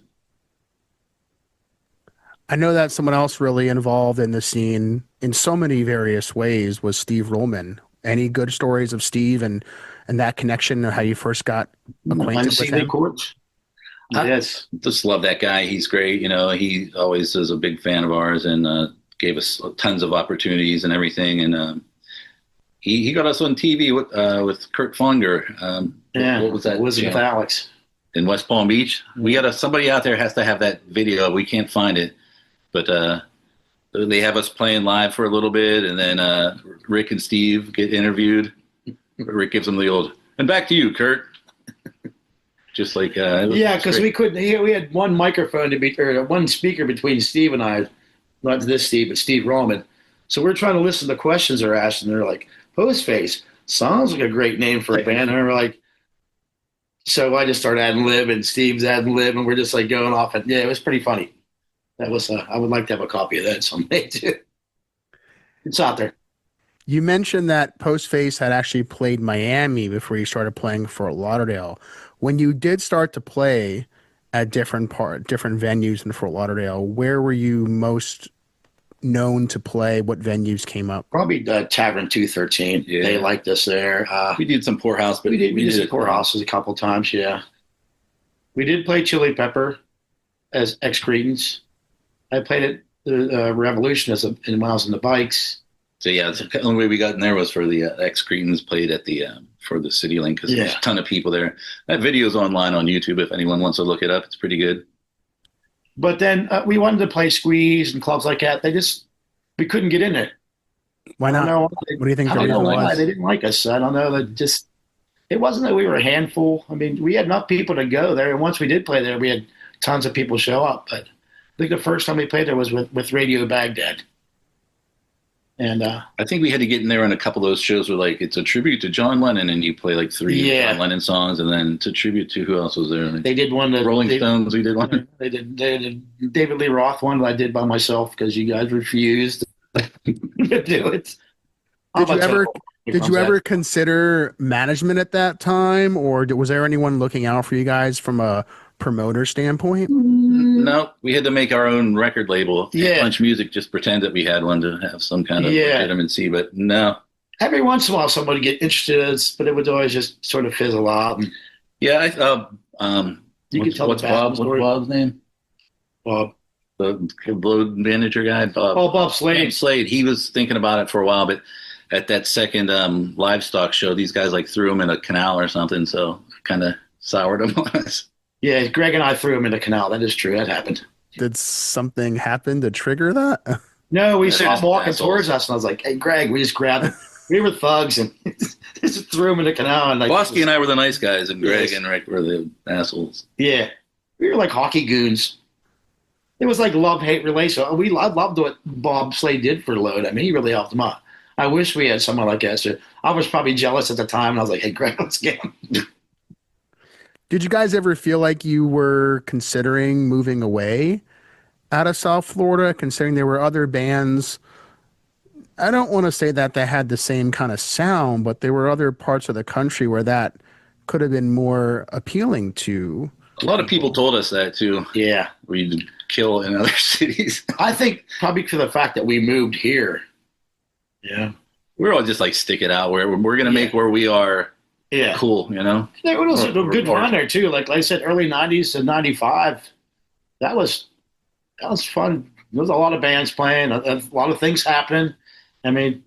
I know that someone else really involved in the scene in so many various ways was Steve Rollman. Any good stories of Steve and that connection and how you first got acquainted with him? Chords. I Yes. just love that guy. He's great. He always is a big fan of ours and gave us tons of opportunities and everything. And he got us on TV with Kurt Fonger. Yeah. What was that? Elizabeth channel? Alex. In West Palm Beach. We got somebody out there has to have that video. We can't find it, but they have us playing live for a little bit, and then Rick and Steve get interviewed. Rick gives them the old, and back to you, Kurt. Just like because we couldn't. We had one microphone or one speaker between Steve and I, not this Steve, but Steve Rollman. So we're trying to listen to the questions they're asked, and they're like, "Postface sounds like a great name for a band." And we're like, so I just started adding lib, and Steve's adding lib, and we're just like going off. And yeah, it was pretty funny. That was. I would like to have a copy of that someday too. It's out there. You mentioned that Postface had actually played Miami before you started playing Fort Lauderdale. When you did start to play at different venues in Fort Lauderdale, where were you most known to play? What venues came up? Probably Tavern 213. Yeah. They liked us there. we did some Poorhouse, but we did some Poorhouses a couple times. Yeah, we did play Chili Pepper as Ex-Cretins. I played at the Revolution when I was in the Bikes. So yeah, the only way we got in there was for the Ex-Cretins played at the for the City Link because there's a ton of people there. That video's online on YouTube if anyone wants to look it up. It's pretty good. But then we wanted to play Squeeze and clubs like that. We couldn't get in there. Why not? What do you think I the don't know reason why was? they didn't like us. I don't know. It wasn't that we were a handful. I mean, we had enough people to go there. And once we did play there, we had tons of people show up. But I think the first time we played there was with Radio Baghdad. And I think we had to get in there on a couple of those shows where like it's a tribute to John Lennon and you play like three John Lennon songs and then it's a tribute to who else was there? They did one that Rolling Stones. We did one. They did David Lee Roth one that I did by myself because you guys refused to do it. Did you ever consider management at that time, or was there anyone looking out for you guys from a promoter standpoint? No, we had to make our own record label. Yeah. Punch Music just pretend that we had one to have some kind of legitimacy, but no. Every once in a while, somebody would get interested, but it would always just sort of fizzle out. And Yeah, you can tell what's Bob's name? Bob. The load manager guy, Bob. Oh, Bob Slade. Bob Slade. He was thinking about it for a while, but at that second livestock show, these guys like threw him in a canal or something, so kind of soured him on us. Yeah, Greg and I threw him in the canal. That is true. That happened. Did something happen to trigger that? No, we Yeah, saw him walking assholes. towards us, and I was like, "Hey, Greg," we just grabbed him. We were thugs, and just threw him in the canal. And like, Bosky and I were the nice guys, and Greg Yes. and Rick were the assholes. yeah, we were like hockey goons. It was like love-hate relation. I loved what Bob Slade did for Load. I mean, he really helped him out. I wish we had someone like that. I was probably jealous at the time, and I was like, "Hey, Greg, let's get him." Did you guys ever feel like you were considering moving away out of South Florida, considering there were other bands? I don't want to say that they had the same kind of sound, but there were other parts of the country where that could have been more appealing to. A lot of people told us that too. Yeah, We'd kill in other cities. I think probably for the fact that we moved here. Yeah, We're all just like stick it out. We're going to make where we are yeah. cool, you know? There was a Or- good or- run there too. Like I said, early '90s to '95. That was fun. There was a lot of bands playing, a lot of things happening. I mean,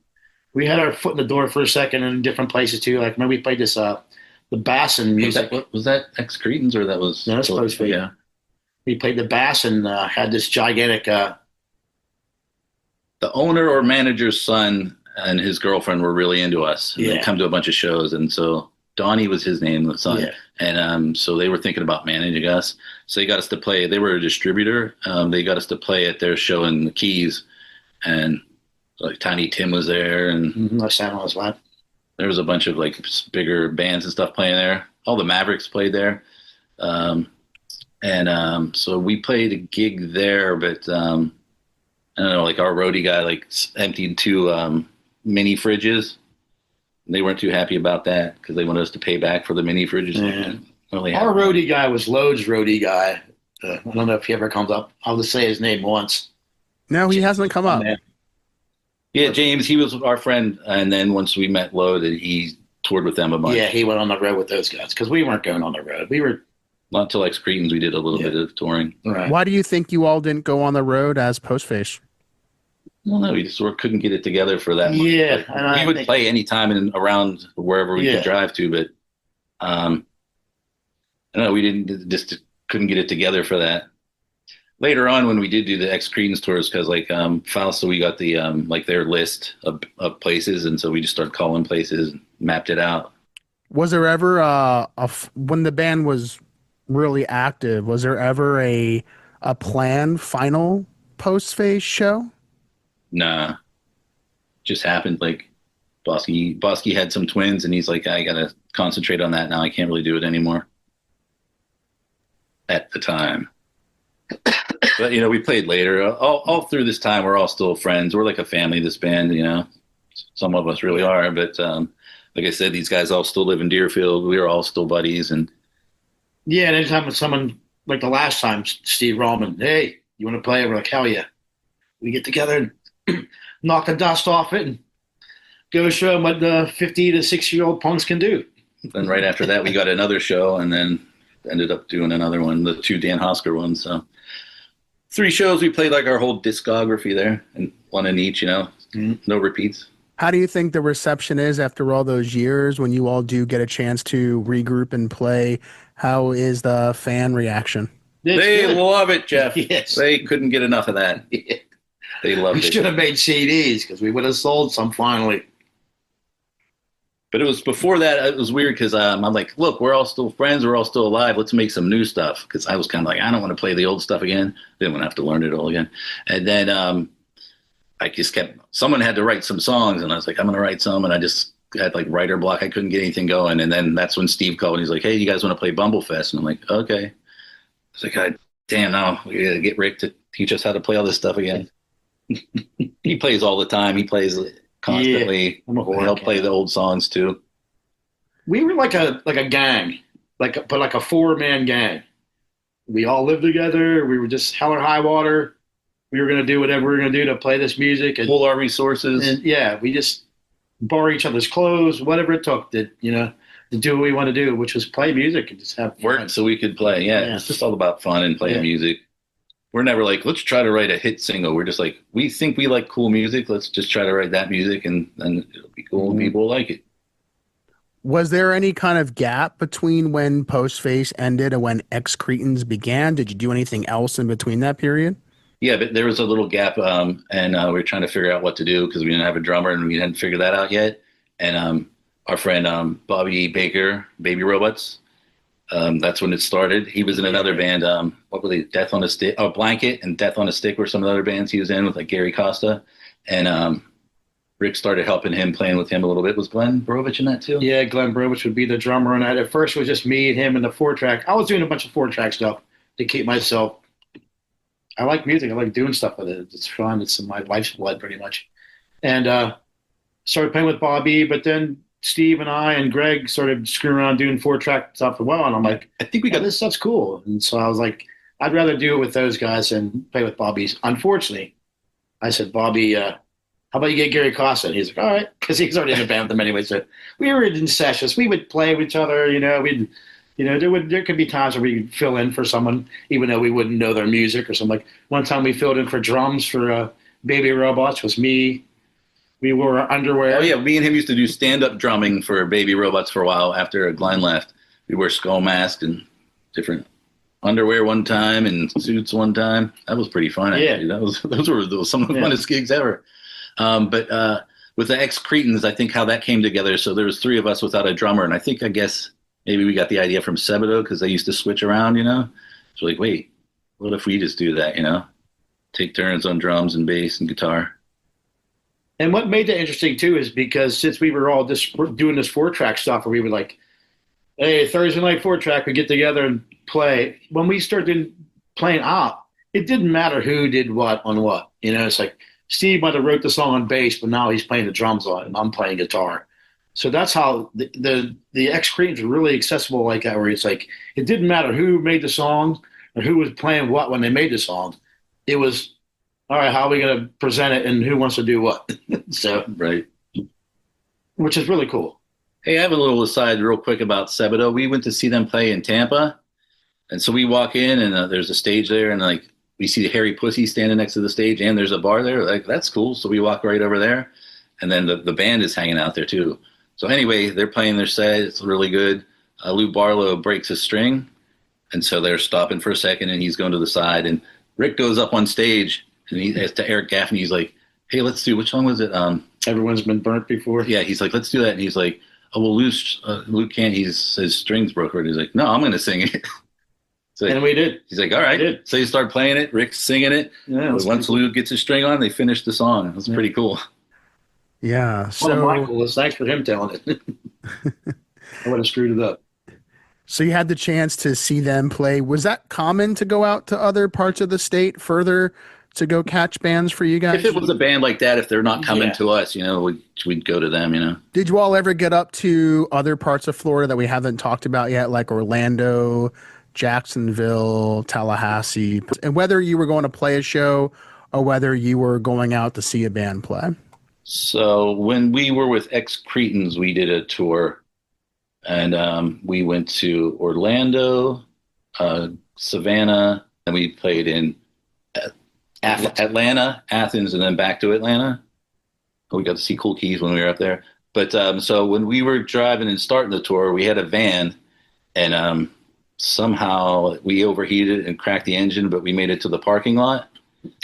we had our foot in the door for a second in different places too. Like maybe we played this the Bassin music. Was that Ex-Cretins or that was? No, that's Postface. Yeah. We played the bass and had this gigantic. The owner or manager's son and his girlfriend were really into us. And Yeah. They'd come to a bunch of shows. And so Donnie was his name, the son. Yeah. And so they were thinking about managing us. So they got us to play. They were a distributor. They got us to play at their show in the Keys. And like Tiny Tim was there. And No sound was loud. there was a bunch of like bigger bands and stuff playing there. All the Mavericks played there. So we played a gig there, but I don't know, like our roadie guy like emptied 2 mini fridges. They weren't too happy about that because they wanted us to pay back for the mini fridges. Yeah. Really Our roadie guy was Lode's roadie guy. I don't know if he ever comes up. I'll just say his name once. No, he hasn't come up. Yeah, James, he was our friend, and then once we met Load, he toured with them a bunch. Yeah, he went on the road with those guys because we weren't going on the road. We were Not until Ex-Cretins we did a little bit of touring. right. Why do you think you all didn't go on the road as Postface? Well, no, we just sort of couldn't get it together for that. Yeah, Like, and I we would think- play anytime and around wherever we Yeah. could drive to, but I don't know, we just couldn't get it together for that. Later on, when we did do the Ex-Cretins tours, because like Fausto, we got the like their list of places, and so we just started calling places, and mapped it out. Was there ever when the band was really active, was there ever a planned final Postface show? Nah, just happened. Like Bosky had some twins, and he's like, I gotta concentrate on that now. I can't really do it anymore. At the time. But you know, we played later. All through this time, we're all still friends. We're like a family. This band, you know, some of us really are. But like I said, these guys all still live in Deerfield. We are all still buddies. And Yeah, and anytime someone like the last time, Steve Rallman, hey, you want to play? We're like, hell yeah. We get together and knock the dust off it and go show them what the 50 to 60-year-old punks can do. then right after that, we got another show, and then ended up doing another one, the 2 Dan Hosker ones. So 3 shows. We played like our whole discography there, and one in each. You know, no repeats. How do you think the reception is after all those years when you all do get a chance to regroup and play? How is the fan reaction? They love it, Jeff. Yes. They couldn't get enough of that. They loved We it. should have made CDs because we would have sold some finally. But it was before that. It was weird because I'm like, look, we're all still friends. We're all still alive. Let's make some new stuff. Because I was kind of like, I don't want to play the old stuff again. Didn't want to have to learn it all again. And then I just kept, someone had to write some songs. And I was like, I'm going to write some. And I just had like writer block. I couldn't get anything going. And then that's when Steve called and he's like, hey, you guys want to play Bumblefest? And I'm like, okay. I was like, God damn, now we got to get Rick to teach us how to play all this stuff again. He plays all the time. He plays constantly. I'm a horror He'll cat. play the old songs too. We were like a gang, like a 4-man gang. We all lived together. We were just hell or high water. We were gonna do whatever we were gonna do to play this music, Pull our resources. and yeah, we just borrow each other's clothes, whatever it took to to do what we want to do, which was play music and just have Work fun. so we could play. Yeah, Yeah. it's just all about fun and playing Yeah. music. We're never like, let's try to write a hit single. We're just like, we think we like cool music. Let's just try to write that music, and then it'll be cool and Mhm. people will like it. Was there any kind of gap between when Postface ended and when Ex-Cretins began? Did you do anything else in between that period? Yeah, but there was a little gap, and we were trying to figure out what to do because we didn't have a drummer and we hadn't figured that out yet. And our friend Bobby Baker, Baby Robots, that's when it started. He was in another band. What were they? Death on a Stick, Blanket, and Death on a Stick were some of the other bands he was in with, like Gary Costa. And Rick started helping him, playing with him a little bit. Was Glenn Borovich in that too? Yeah, Glenn Brovich would be the drummer on that. At first, it was just me and him and the 4-track. I was doing a bunch of 4-track stuff to keep myself. I like music. I like doing stuff with it. It's fun. It's in my life's blood, pretty much. And started playing with Bobby, but then Steve and I and Greg started screwing around doing 4-track stuff for a while, and I'm like, I think we got this stuff's cool. And so I was like, I'd rather do it with those guys than play with Bobby's. Unfortunately, I said, Bobby, how about you get Gary Costa? And he's like, all right, because he's already in a band with them anyway. So we were in sessions. We would play with each other. There could be times where we could fill in for someone, even though we wouldn't know their music or something. Like one time we filled in for drums for Baby Robots. Was me. We wore our underwear. Oh yeah, me and him used to do stand-up drumming for Baby Robots for a while after Glenn left. We wore skull masks and different underwear one time and suits one time. That was pretty fun. Actually. Yeah. Those were some of the funnest gigs ever. But with the Ex-Cretins, I think how that came together. So there was 3 of us without a drummer, and I guess maybe we got the idea from Sebado because they used to switch around. So like, wait, what if we just do that? Take turns on drums and bass and guitar. And what made that interesting too is because since we were all just doing this 4-track stuff, where we would like, hey, Thursday night 4-track, we get together and play. When we started playing out, it didn't matter who did what on what. It's like Steve might have wrote the song on bass, but now he's playing the drums on it, and I'm playing guitar. So that's how the Ex-Cretins were really accessible like that, where it's like it didn't matter who made the song or who was playing what when they made the song. It was, all right, how are we going to present it and who wants to do what? So, Right. which is really cool. Hey, I have a little aside real quick about Sebado. We went to see them play in Tampa. And so we walk in and there's a stage there and like we see the hairy pussy standing next to the stage and there's a bar there. Like, that's cool. So we walk right over there. And then the band is hanging out there too. So anyway, they're playing their set. It's really good. Lou Barlow breaks a string. And so they're stopping for a second and he's going to the side. And Rick goes up on stage and he has to Eric Gaffney. He's like, hey, let's do, which song was it? Everyone's been burnt before. Yeah, he's like, let's do that. And he's like, oh, well, Luke can't. His strings broke. And he's like, no, I'm going to sing it. So And we did. he's like, all right. So you start playing it. Rick's singing it. Yeah, Once Luke gets his string on, they finish the song. It was pretty cool. Yeah. One of So, my coolest. Thanks for him telling it. I would have screwed it up. so you had the chance to see them play. Was that common to go out to other parts of the state further to go catch bands for you guys? If it was a band like that, if they're not coming Yeah. to us, we'd go to them, Did you all ever get up to other parts of Florida that we haven't talked about yet, like Orlando, Jacksonville, Tallahassee, and whether you were going to play a show or whether you were going out to see a band play? So when we were with Ex-Cretins, we did a tour and we went to Orlando, Savannah, and we played in Atlanta, Athens, and then back to Atlanta. We got to see Cool Keys when we were up there. But so when we were driving and starting the tour, we had a van and somehow we overheated and cracked the engine, but we made it to the parking lot.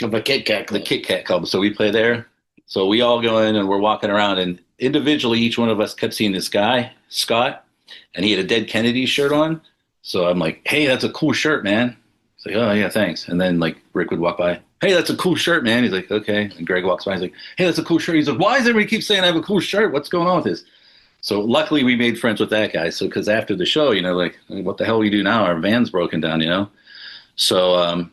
Of a Kit Kat Club. The Kit Kat Club. So we play there. So we all go in and we're walking around and individually, each one of us kept seeing this guy, Scott, and he had a Dead Kennedy shirt on. So I'm like, hey, that's a cool shirt, man. He's like, oh yeah, thanks. And then like Rick would walk by, hey, that's a cool shirt, man. He's like, okay. And Greg walks by, he's like, hey, that's a cool shirt. He's like, why does everybody keep saying I have a cool shirt? What's going on with this? So luckily we made friends with that guy. So because after the show, like, what the hell do we do now? Our van's broken down, So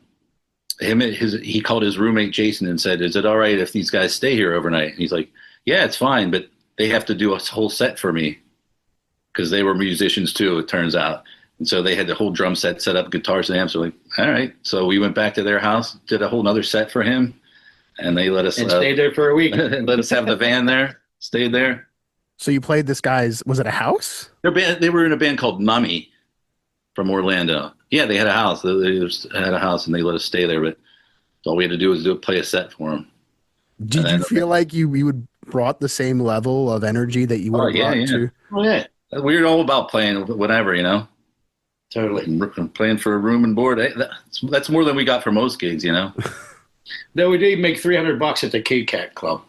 he called his roommate Jason and said, is it all right if these guys stay here overnight? And he's like, Yeah, it's fine, but they have to do a whole set for me because they were musicians too, it turns out. And so they had the whole drum set up, guitars and amps. So like, all right. So we went back to their house, did a whole nother set for him, and they let us And stayed there for a week. let us have the van there, stayed there. So you played this guy's, was it a house? They were in a band called Mummy from Orlando. Yeah, they had a house. They had a house, and they let us stay there. But all we had to do was play a set for them. Did you feel like you would brought the same level of energy that you would have brought to? Oh, yeah. We were all about playing whatever, you know. Totally. Playing for a room and board. That's more than we got for most gigs, you know. Though we did make $300 at the Kit Kat Club,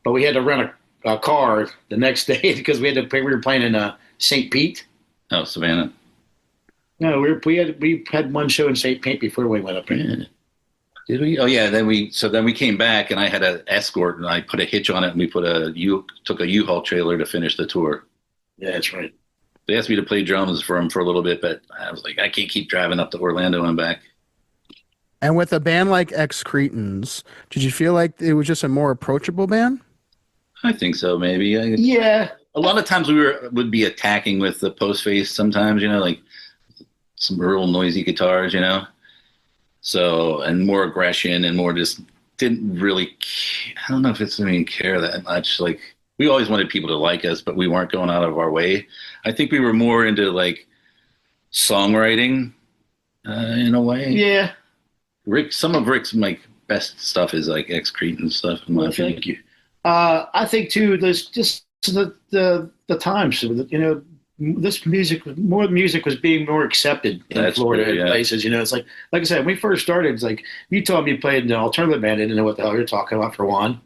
but we had to rent a car the next day because we were playing in St. Pete. Oh, Savannah. No, we had one show in St. Pete before we went up there. Yeah. Did we? Oh yeah. Then we came back, and I had an escort, and I put a hitch on it, and we took a U-Haul trailer to finish the tour. Yeah, that's right. They asked me to play drums for them for a little bit, but I was like, I can't keep driving up to Orlando and back. And with a band like Ex-Cretins, did you feel like it was just a more approachable band? I think so, maybe. Yeah. A lot of times would be attacking with the Postface sometimes, you know, like some real noisy guitars, you know. So, and more aggression and more just didn't really, I don't know if it's even care that much. Like, we always wanted people to like us, but we weren't going out of our way. I think we were more into like songwriting in a way. Yeah. Some of Rick's like best stuff is like Ex-Cretin stuff. In my opinion. Thank you. I think too, there's just the times, you know, more music was being more accepted in Florida and places. You know, it's like I said, when we first started, it's like you told me you played in an alternative band, I didn't know what the hell you're talking about for one.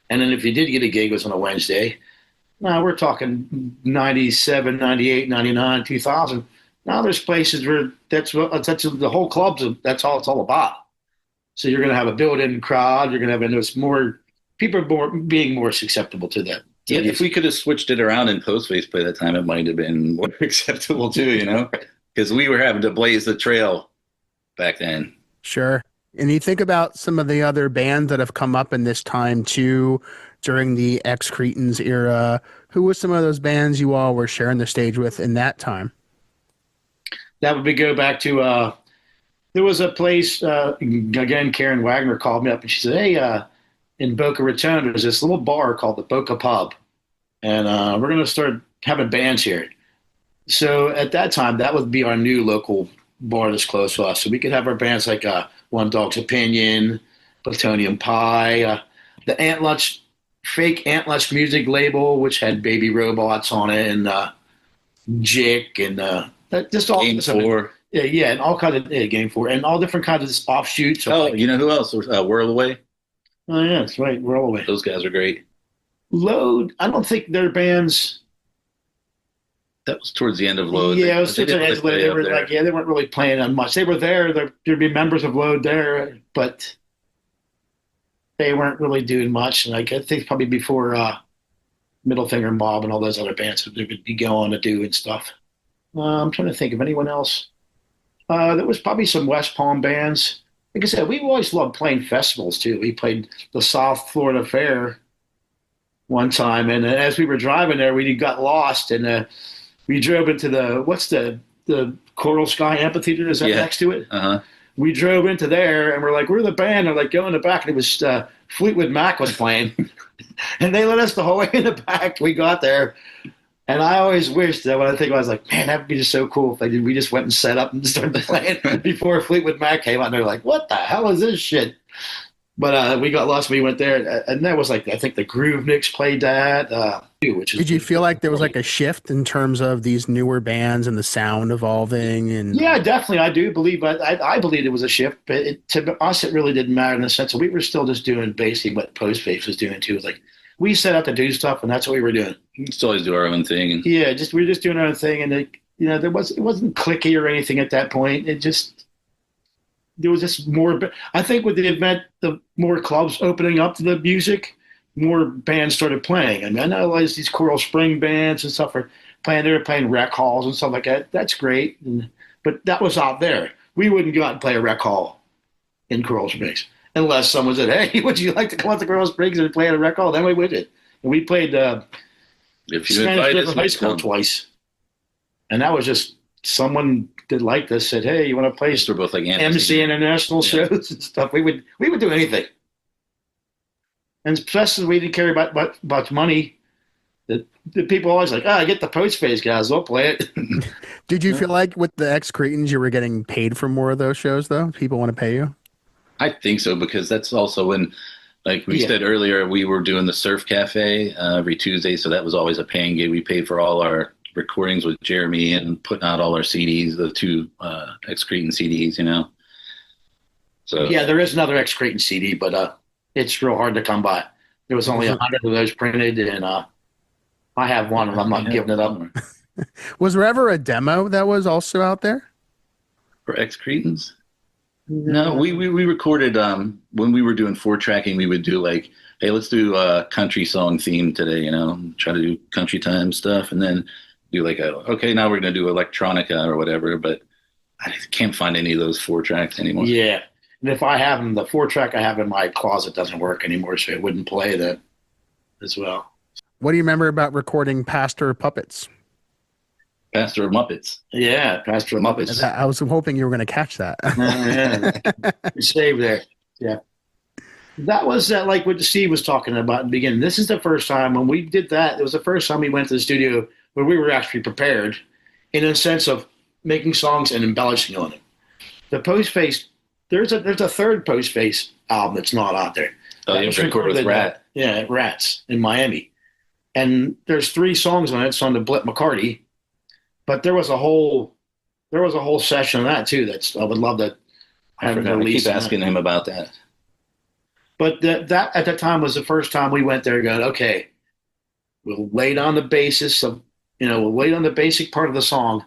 And then if you did get a gig, it was on a Wednesday. Now we're talking 97, 98, 99, 2000. Now there's places where that's the whole club's, that's all it's all about. So you're going to have a built-in crowd. You're going to have more people being more susceptible to that. Yeah, if we could have switched it around and Postface play that time, it might have been more acceptable too, you know, because we were having to blaze the trail back then. Sure. And you think about some of the other bands that have come up in this time too, during the Ex-Cretins era. Who was some of those bands you all were sharing the stage with in that time? That would go back to, there was a place, again, Karen Wagner called me up and she said, hey, in Boca Raton, there's this little bar called the Boca Pub. And we're going to start having bands here. So at that time, that would be our new local bar that's close to us. So we could have our bands like One Dog's Opinion, Plutonium Pie, the Antlutch, fake Antlutch music label, which had Baby Robots on it, and Jick, and just all Game 4. Yeah, and all kinds of Game 4, and all different kinds of offshoots. You know who else? Whirl Away. Oh yeah, that's right. Whirl Away. Those guys are great. Load. I don't think their bands. That was towards the end of Load. Yeah, it was towards the end of Load. They were they weren't really playing on much. They were there. There'd be members of Load there, but they weren't really doing much. And I think probably before Middle Finger and Bob and all those other bands they would be going to do and stuff. I'm trying to think of anyone else. There was probably some West Palm bands. Like I said, we always loved playing festivals too. We played the South Florida Fair one time, and as we were driving there, we got lost, and we drove into the Coral Sky Amphitheater. Is that next to it? Uh-huh. We drove into there, and we're like, we're the band. They're like, go in the back, and it was Fleetwood Mac was playing, and they let us the whole way in the back. We got there. And I always wished that when I think, I was like, man, that would be just so cool if we just went and set up and started playing before Fleetwood Mac came out. And they're like, what the hell is this shit? But we got lost when we went there. And that was like, I think the Groove Nicks played that. Did you feel like there was like a shift in terms of these newer bands and the sound evolving? And yeah, definitely. I do believe, I believe it was a shift. But to us, it really didn't matter in the sense that we were still just doing basically what Postface was doing too. It was like, we set out to do stuff, and that's what we were doing. We used to always do our own thing. Yeah, we were just doing our own thing, and it wasn't cliquey or anything at that point. There was just more. I think with the event, the more clubs opening up to the music, more bands started playing. I mean, I know these Coral Spring bands and stuff are playing. They were playing rec halls and stuff like that. That's great, but that was out there. We wouldn't go out and play a rec hall in Coral Springs. Unless someone said, hey, would you like to come out to Coral Springs and play at a rec hall? Then we would. We played If you Spanish invite River us, High we'll School come. twice, and that was just someone that liked us said, "Hey, you want to play We're both like MC international Yeah. shows and stuff?" We would do anything, and especially we didn't care about much money. The people always like, I get the Postface guys, they'll play it. Did you feel like with the Ex-Cretins you were getting paid for more of those shows though? People want to pay you? I think so, because that's also when, like we Yeah. said earlier, we were doing the Surf Cafe every Tuesday, so that was always a paying gig. We paid for all our recordings with Jeremy and putting out all our CDs, the two Ex-Cretin CDs, you know. So Yeah, there is another Ex-Cretins CD, but it's real hard to come by. There was only 100 of those printed, and I have one, and I'm not giving it up. Was there ever a demo that was also out there? For Ex-Cretins? No, we recorded when we were doing 4-tracking, we would do like, hey, let's do a country song theme today, you know, try to do country time stuff, and then do like okay, now we're gonna do electronica or whatever, but I can't find any of those 4-tracks anymore. Yeah, and if I have them, the 4-track I have in my closet doesn't work anymore, so it wouldn't play that as well. What do you remember about recording Pastor Puppets? Pastor of Muppets. Yeah, Pastor Muppets. I was hoping you were going to catch that. Yeah. Save there. Yeah. That was like what Steve was talking about in the beginning. This is the first time when we did that. It was the first time we went to the studio where we were actually prepared in a sense of making songs and embellishing on them. The Postface, there's a third Postface album that's not out there. Oh, That you was recorded with recorded, Rat. Yeah, at Rats in Miami. And there's 3 songs on it. It's on the Blip McCarty. But there was a whole session of that too. I would love to I have forgot. I released. keep asking him about that. But that at that time was the first time we went there going, okay, we'll lay down the basis of, we'll lay down the basic part of the song.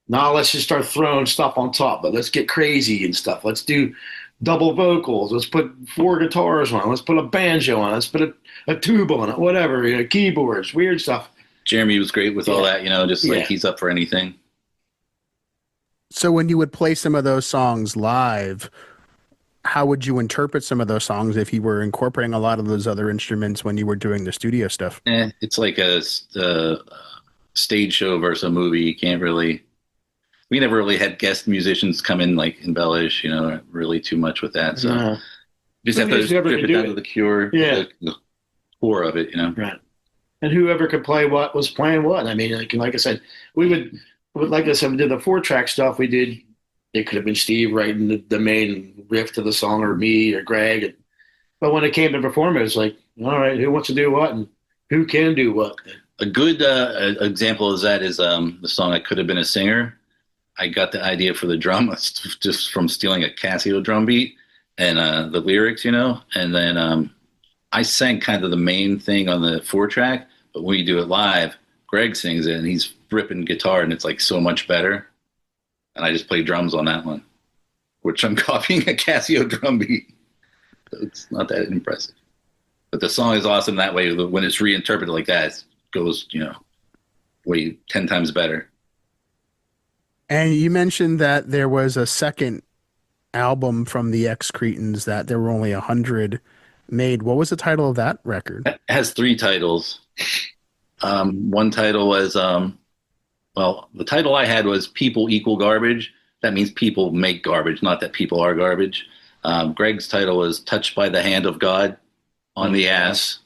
Now let's just start throwing stuff on top, but let's get crazy and stuff. Let's do double vocals. Let's put 4 guitars on it. Let's put a banjo on it. Let's put a tuba on it, whatever, keyboards, weird stuff. Jeremy was great with all that, just like he's up for anything. So when you would play some of those songs live, how would you interpret some of those songs if you were incorporating a lot of those other instruments when you were doing the studio stuff? It's like a stage show versus a movie. You can't really. We never really had guest musicians come in like embellish, really too much with that. So just have to strip it down to the core, the core of it, Right. And whoever could play what was playing what. I mean, like I said, we did the 4-track stuff. We did. It could have been Steve writing the main riff to the song, or me, or Greg. But when it came to perform, it was like, all right, who wants to do what, and who can do what? A good example of that is the song "I Could Have Been a Singer." I got the idea for the drum just from stealing a Casio drum beat and the lyrics, and then I sang kind of the main thing on the 4-track, but when you do it live, Greg sings it and he's ripping guitar and it's like so much better. And I just play drums on that one, which I'm copying a Casio drum beat. So it's not that impressive. But the song is awesome that way. When it's reinterpreted like that, it goes, way 10 times better. And you mentioned that there was a second album from the Ex-Cretins that there were only 100 made. What was the title of that record? It has 3 titles. One title was, the title I had was People Equal Garbage. That means people make garbage, not that people are garbage. Greg's title was Touched by the Hand of God on the Ass.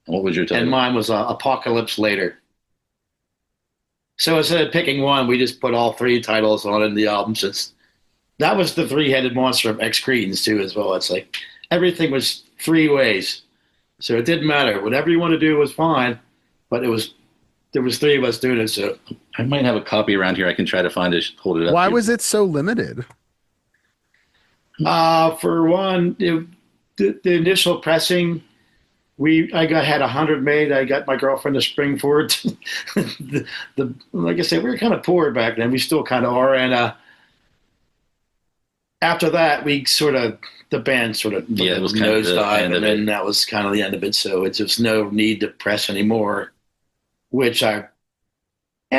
What was your title? And mine was Apocalypse Later. So instead of picking one, we just put all 3 titles on in the album. Since that was the 3-headed monster of Ex-Cretins too, as well. It's like everything was 3 ways, so it didn't matter. Whatever you want to do was fine, but there was 3 of us doing it. So I might have a copy around here. I can try to find it. Hold it up. Why here. was it so limited? For one, the initial pressing. I had 100 made. I got my girlfriend to spring for it. Like I said, we were kind of poor back then. We still kind of are. And after that, the band sort of it was kind of the nosedive, end of and then it. that was kind of the end of it. So it's just no need to press anymore. And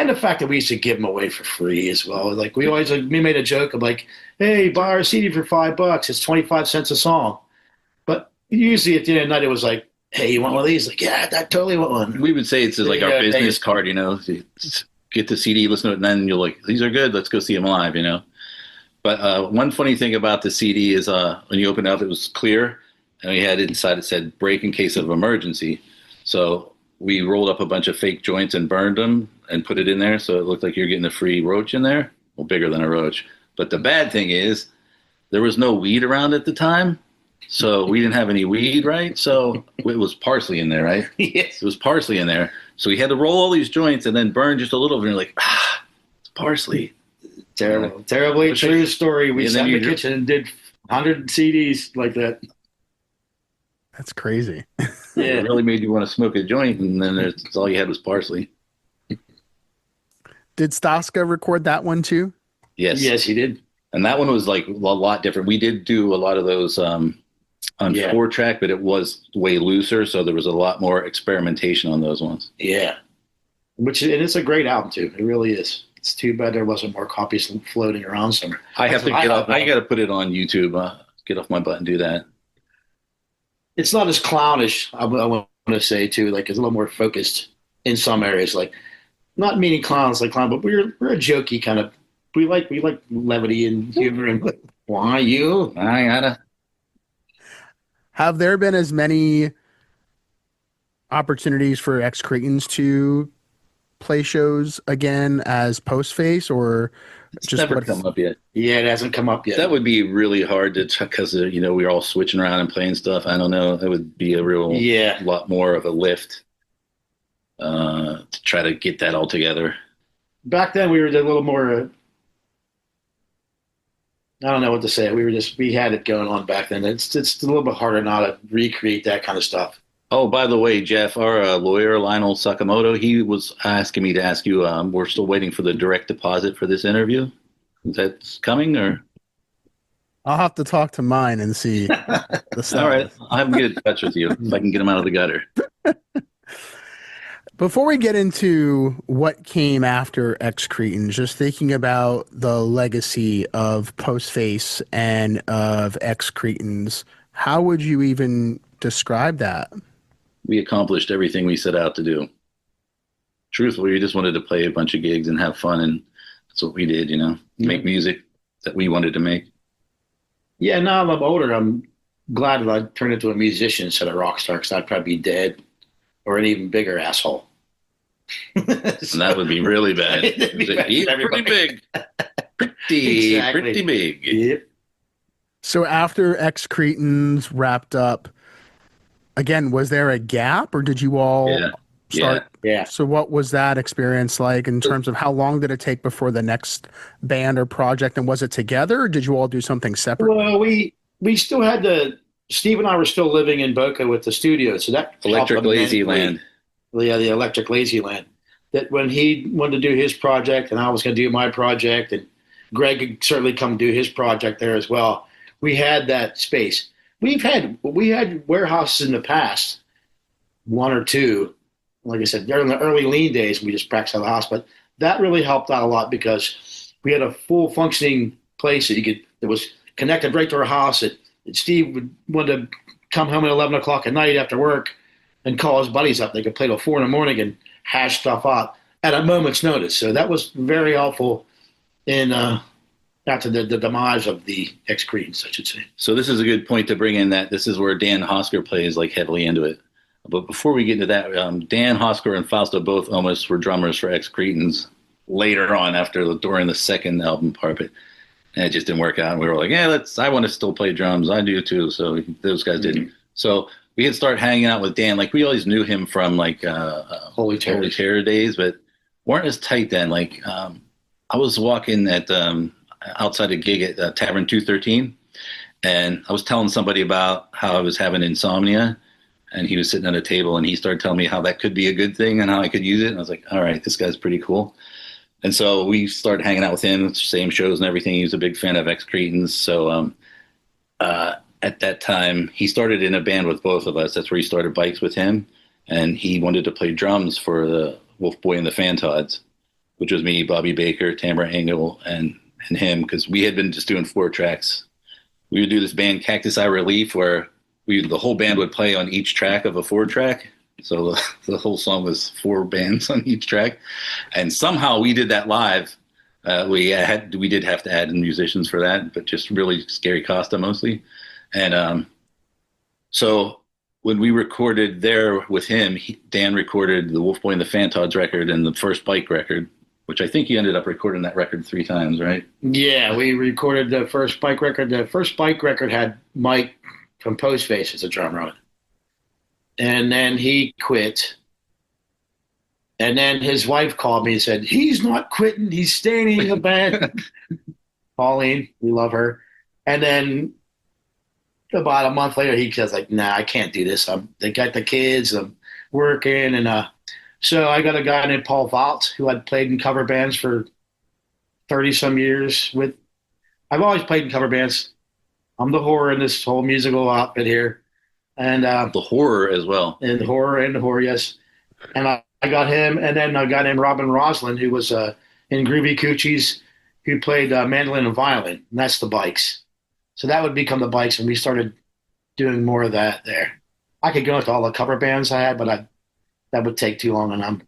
the fact that we used to give them away for free as well. Like we made a joke of like, hey, buy our CD for $5. It's 25 cents a song. But usually at the end of the night, it was like, hey, you want one of these? Like, yeah, I totally want one. We would say it's like our Yeah, business thanks. card, get the CD, listen to it, and then you're like, these are good. Let's go see them live. But one funny thing about the CD is when you open it up, it was clear, and we had inside it said "break in case of emergency." So we rolled up a bunch of fake joints and burned them and put it in there, so it looked like you're getting a free roach in there, well, bigger than a roach. But the bad thing is there was no weed around at the time, so we didn't have any weed, right? So it was parsley in there, right? Yes. It was parsley in there. So we had to roll all these joints and then burn just a little bit. And you're like, it's parsley. Terribly true story. We And sat then in you the kitchen and did 100 CDs like that. That's crazy. Yeah. It really made you want to smoke a joint, and then it's all you had was parsley. Did Staska record that one too? Yes. Yes, he did. And that one was like a lot different. We did do a lot of those on 4-track, but it was way looser, so there was a lot more experimentation on those ones. Yeah. And it's a great album too. It really is. It's too bad there wasn't more copies floating around somewhere. I have to get off. I got to put it on YouTube. Get off my butt and do that. It's not as clownish, I want to say too. Like it's a little more focused in some areas. Like not meaning clowns like clown, but we're a jokey kind of. We like levity and humor and why you? I gotta. Have there been as many opportunities for Ex-Cretins to play shows again as Postface, or It's just never what's- come up yet. Yeah, it hasn't come up yet. That would be really hard to because we're all switching around and playing stuff. I don't know. It would be a real lot more of a lift to try to get that all together. Back then we were a little more. I don't know what to say. We had it going on back then. It's a little bit harder now to recreate that kind of stuff. Oh, by the way, Jeff, our lawyer, Lionel Sakamoto, he was asking me to ask you, we're still waiting for the direct deposit for this interview. Is that coming or? I'll have to talk to mine and see. All right. I'll have him get in touch with you if I can get him out of the gutter. Before we get into what came after Ex-Cretins, just thinking about the legacy of Postface and of Ex-Cretins, how would you even describe that? We accomplished everything we set out to do. Truthfully, we just wanted to play a bunch of gigs and have fun, and that's what we did, make music that we wanted to make. Yeah, now I'm older. I'm glad that I turned into a musician instead of a rock star because I'd probably be dead or an even bigger asshole. And that would be really bad. He's pretty big. Pretty big. Yep. So after Ex-Cretins wrapped up, again, was there a gap or did you all start? Yeah. So what was that experience like in terms of how long did it take before the next band or project? And was it together or did you all do something separate? Well, we still had Steve and I were still living in Boca with the studio. So that Electric helped Lazyland. Yeah, the Electric Lazyland. That when he wanted to do his project and I was going to do my project and Greg could certainly come do his project there as well. We had that space. We had warehouses in the past, one or two. Like I said, during the early lean days, we just practiced out of the house. But that really helped out a lot because we had a full functioning place that was connected right to our house. And Steve would want to come home at 11 o'clock at night after work and call his buddies up. They could play till 4 a.m. and hash stuff out at a moment's notice. So that was very helpful in after the demise of the Ex-Cretins, I should say. So this is a good point to bring in that this is where Dan Hosker plays like heavily into it. But before we get into that, Dan Hosker and Fausto both almost were drummers for Ex-Cretins later on during the second album part, but it just didn't work out. And we were like, I want to still play drums. I do too. So those guys didn't. So we had started hanging out with Dan. Like we always knew him from like Holy Terror days, but weren't as tight then. Like I was walking at outside a gig at Tavern 213, and I was telling somebody about how I was having insomnia, and he was sitting at a table, and he started telling me how that could be a good thing and how I could use it. And I was like, all right, this guy's pretty cool. And so we started hanging out with him, same shows and everything. He was a big fan of Ex-Cretins. So at that time, he started in a band with both of us. That's where he started Bikes with him. And he wanted to play drums for the Wolf Boy and the Fantods, which was me, Bobby Baker, Tamara Engel, and him, because we had been just doing 4 tracks. We would do this band Cactus Eye Relief where the whole band would play on each track of a 4-track. So the whole song was 4 bands on each track, and somehow we did that live. We did have to add in musicians for that, but just really Gary Costa mostly. And so when we recorded there with him, Dan recorded the Wolf Boy and the Fantods record and the first Bike record, which I think he ended up recording that record 3 times, right? Yeah, we recorded the first Bike record. The first Bike record had Mike from Postface as a drummer on it. And then he quit. And then his wife called me and said, he's not quitting. He's staying in the band. Pauline, we love her. And then about a month later, he was like, nah, I can't do this. They got the kids. I'm working. And so I got a guy named Paul Vault, who I'd played in cover bands for 30-some years with. I've always played in cover bands. I'm the horror in this whole musical outfit here. And the horror as well. And the horror, yes. And I got him, and then a guy named Robin Roslin, who was in Groovy Coochies, who played mandolin and violin, and that's the Bikes. So that would become the Bikes, and we started doing more of that there. I could go into all the cover bands I had, but that would take too long, and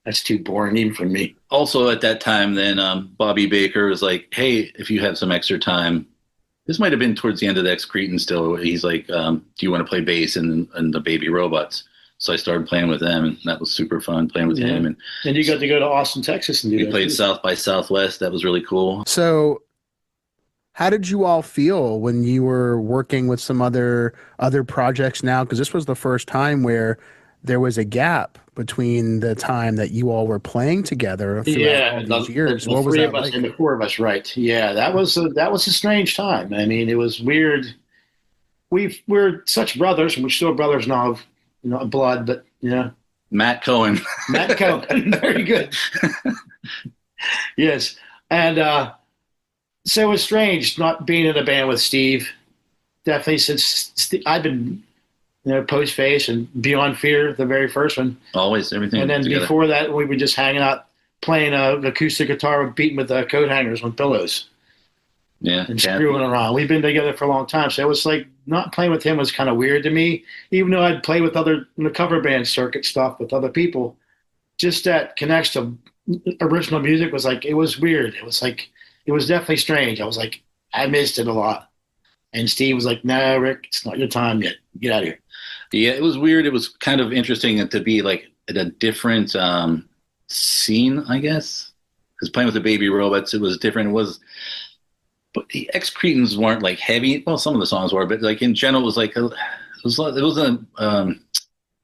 that's too boring even for me. Also at that time, then Bobby Baker was like, hey, if you have some extra time, this might have been towards the end of the Ex-Cretins still. He's like, do you want to play bass in the Baby Robots? So I started playing with them, and that was super fun playing with him. And you got to go to Austin, Texas, and do that. We played South by Southwest. That was really cool. So how did you all feel when you were working with some other projects now? Because this was the first time where there was a gap between the time that you all were playing together throughout all these years. What was that like? And the 4 of us, right? Yeah, that was a strange time. I mean, it was weird. We're such brothers, and we're still brothers now of blood, but Matt Cohen. Matt Cohen, very good. Yes, and so it was strange not being in a band with Steve. Definitely since I've been. Postface and Beyond Fear, the very first one. Always, everything. And then together. Before that, we were just hanging out, playing an acoustic guitar, beating with coat hangers on pillows. Yeah. And screwing around. We've been together for a long time. So it was like, not playing with him was kind of weird to me, even though I'd play with other cover band circuit stuff with other people. Just that connection to original music was like, it was weird. It was like, it was definitely strange. I was like, I missed it a lot. And Steve was like, no, Rick, it's not your time yet. Get out of here. Yeah, it was weird. It was kind of interesting to be like at a different scene, I guess. Because playing with the Baby Robots, it was different. But the Ex-Cretins weren't like heavy. Well, some of the songs were, but like in general, it was like it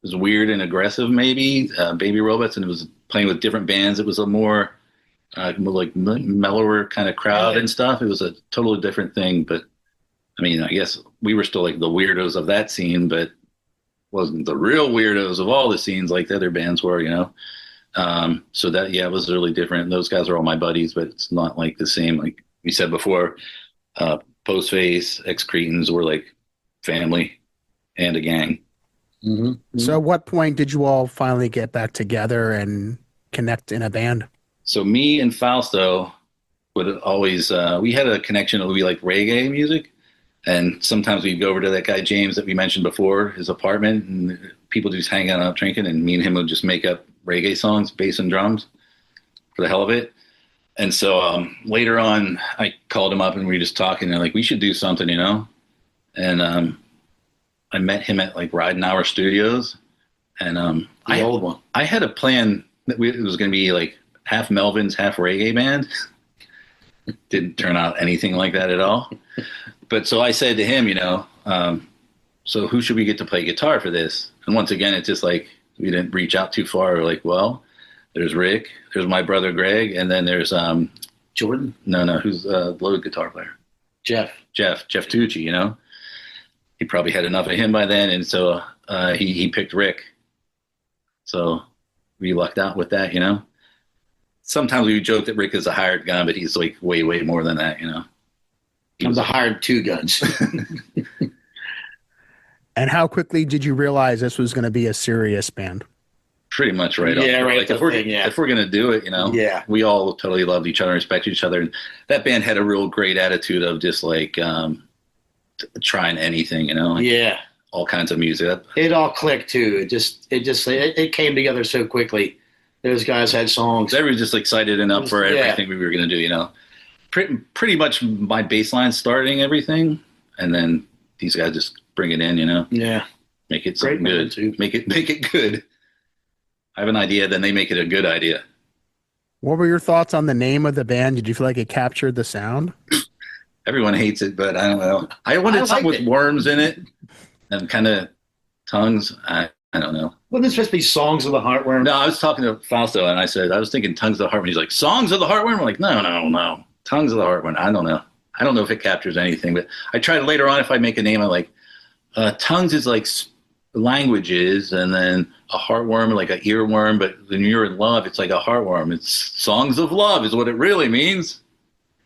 was weird and aggressive, maybe. Baby Robots, and it was playing with different bands. It was a more like mellower kind of crowd and stuff. It was a totally different thing. But I mean, I guess we were still like the weirdos of that scene, but wasn't the real weirdos of all the scenes like the other bands were, So that, it was really different. Those guys are all my buddies, but it's not like the same. Like we said before, Postface, Ex-Cretins were like family and a gang. Mm-hmm. So at what point did you all finally get back together and connect in a band? So me and Fausto would always, we had a connection that we like reggae music. And sometimes we'd go over to that guy, James, that we mentioned before, his apartment, and people just hang out drinking, and me and him would just make up reggae songs, bass and drums, for the hell of it. And so later on, I called him up, and we were just talking, and like, we should do something, And I met him at like Ride an Hour Studios, and the old one. I had a plan that it was going to be like half Melvins, half reggae band. Didn't turn out anything like that at all. But so I said to him, so who should we get to play guitar for this? And once again, it's just like, we didn't reach out too far. We're like, well, there's Rick, there's my brother Greg, and then there's Jordan. No, who's the load guitar player? Jeff Tucci. He probably had enough of him by then, and so he picked Rick. So we lucked out with that. Sometimes we joke that Rick is a hired gun, but he's like way more than that. I'm the hired 2 guns. And how quickly did you realize this was going to be a serious band? Pretty much right. Yeah, off. right. Like if we're going to do it, we all totally loved each other, respected each other. And that band had a real great attitude of just like, trying anything, you know, like Yeah. all kinds of music. It all clicked too. It came together so quickly. Those guys had songs. They were just excited and up for Yeah. everything we were going to do, you know. Pretty much my baseline starting everything, and then these guys just bring it in, you know. Yeah. Make it Great something band, good. too. Make it good. I have an idea, then they make it a good idea. What were your thoughts on the name of the band? Did you feel like it captured the sound? Everyone hates it, but I don't know. I wanted I something liked with it. worms in it and kind of tongues. I don't know. Wasn't it supposed to be Songs of the Heartworm? No, I was talking to Fausto, and I said, I was thinking Tongues of the Heartworm. He's like, Songs of the Heartworm? I'm like, no. Tongues of the Heartworm. I don't know. I don't know if it captures anything, but I tried later on if I make a name, I'm like, tongues is like languages, and then a heartworm, like an earworm, but when you're in love, it's like a heartworm. It's songs of love is what it really means.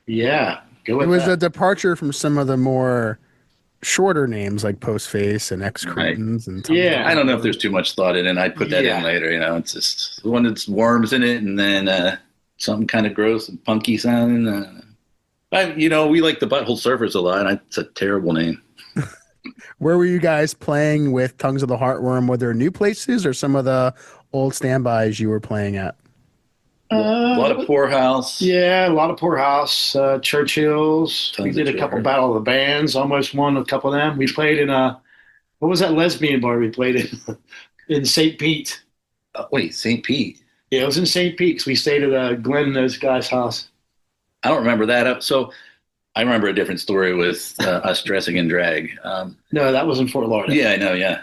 Yeah. Go with It was that. a departure from some of the more shorter names like Postface and Ex-Cretins and Yeah. I don't know if there's too much thought in it. I'd put that Yeah. in later, you know. It's just the one that's worms in it, and then something kind of gross and punky sounding. We like the Butthole Surfers a lot. It's a terrible name. Where were you guys playing with Tongues of the Heartworm? Were there new places or some of the old standbys you were playing at? A lot of Poorhouse. Yeah, a lot of Poorhouse, Churchill's. Tons We of did a couple Churchill. Battle of the Bands, almost won a couple of them. We played in what was that lesbian bar we played in? In St. Pete. Wait, St. Pete. Yeah, it was in St. Pete 'cause we stayed at Glenn and those guys' house. I don't remember that. So I remember a different story with us dressing in drag. No, that was in Fort Lauderdale. Yeah, I know. Yeah,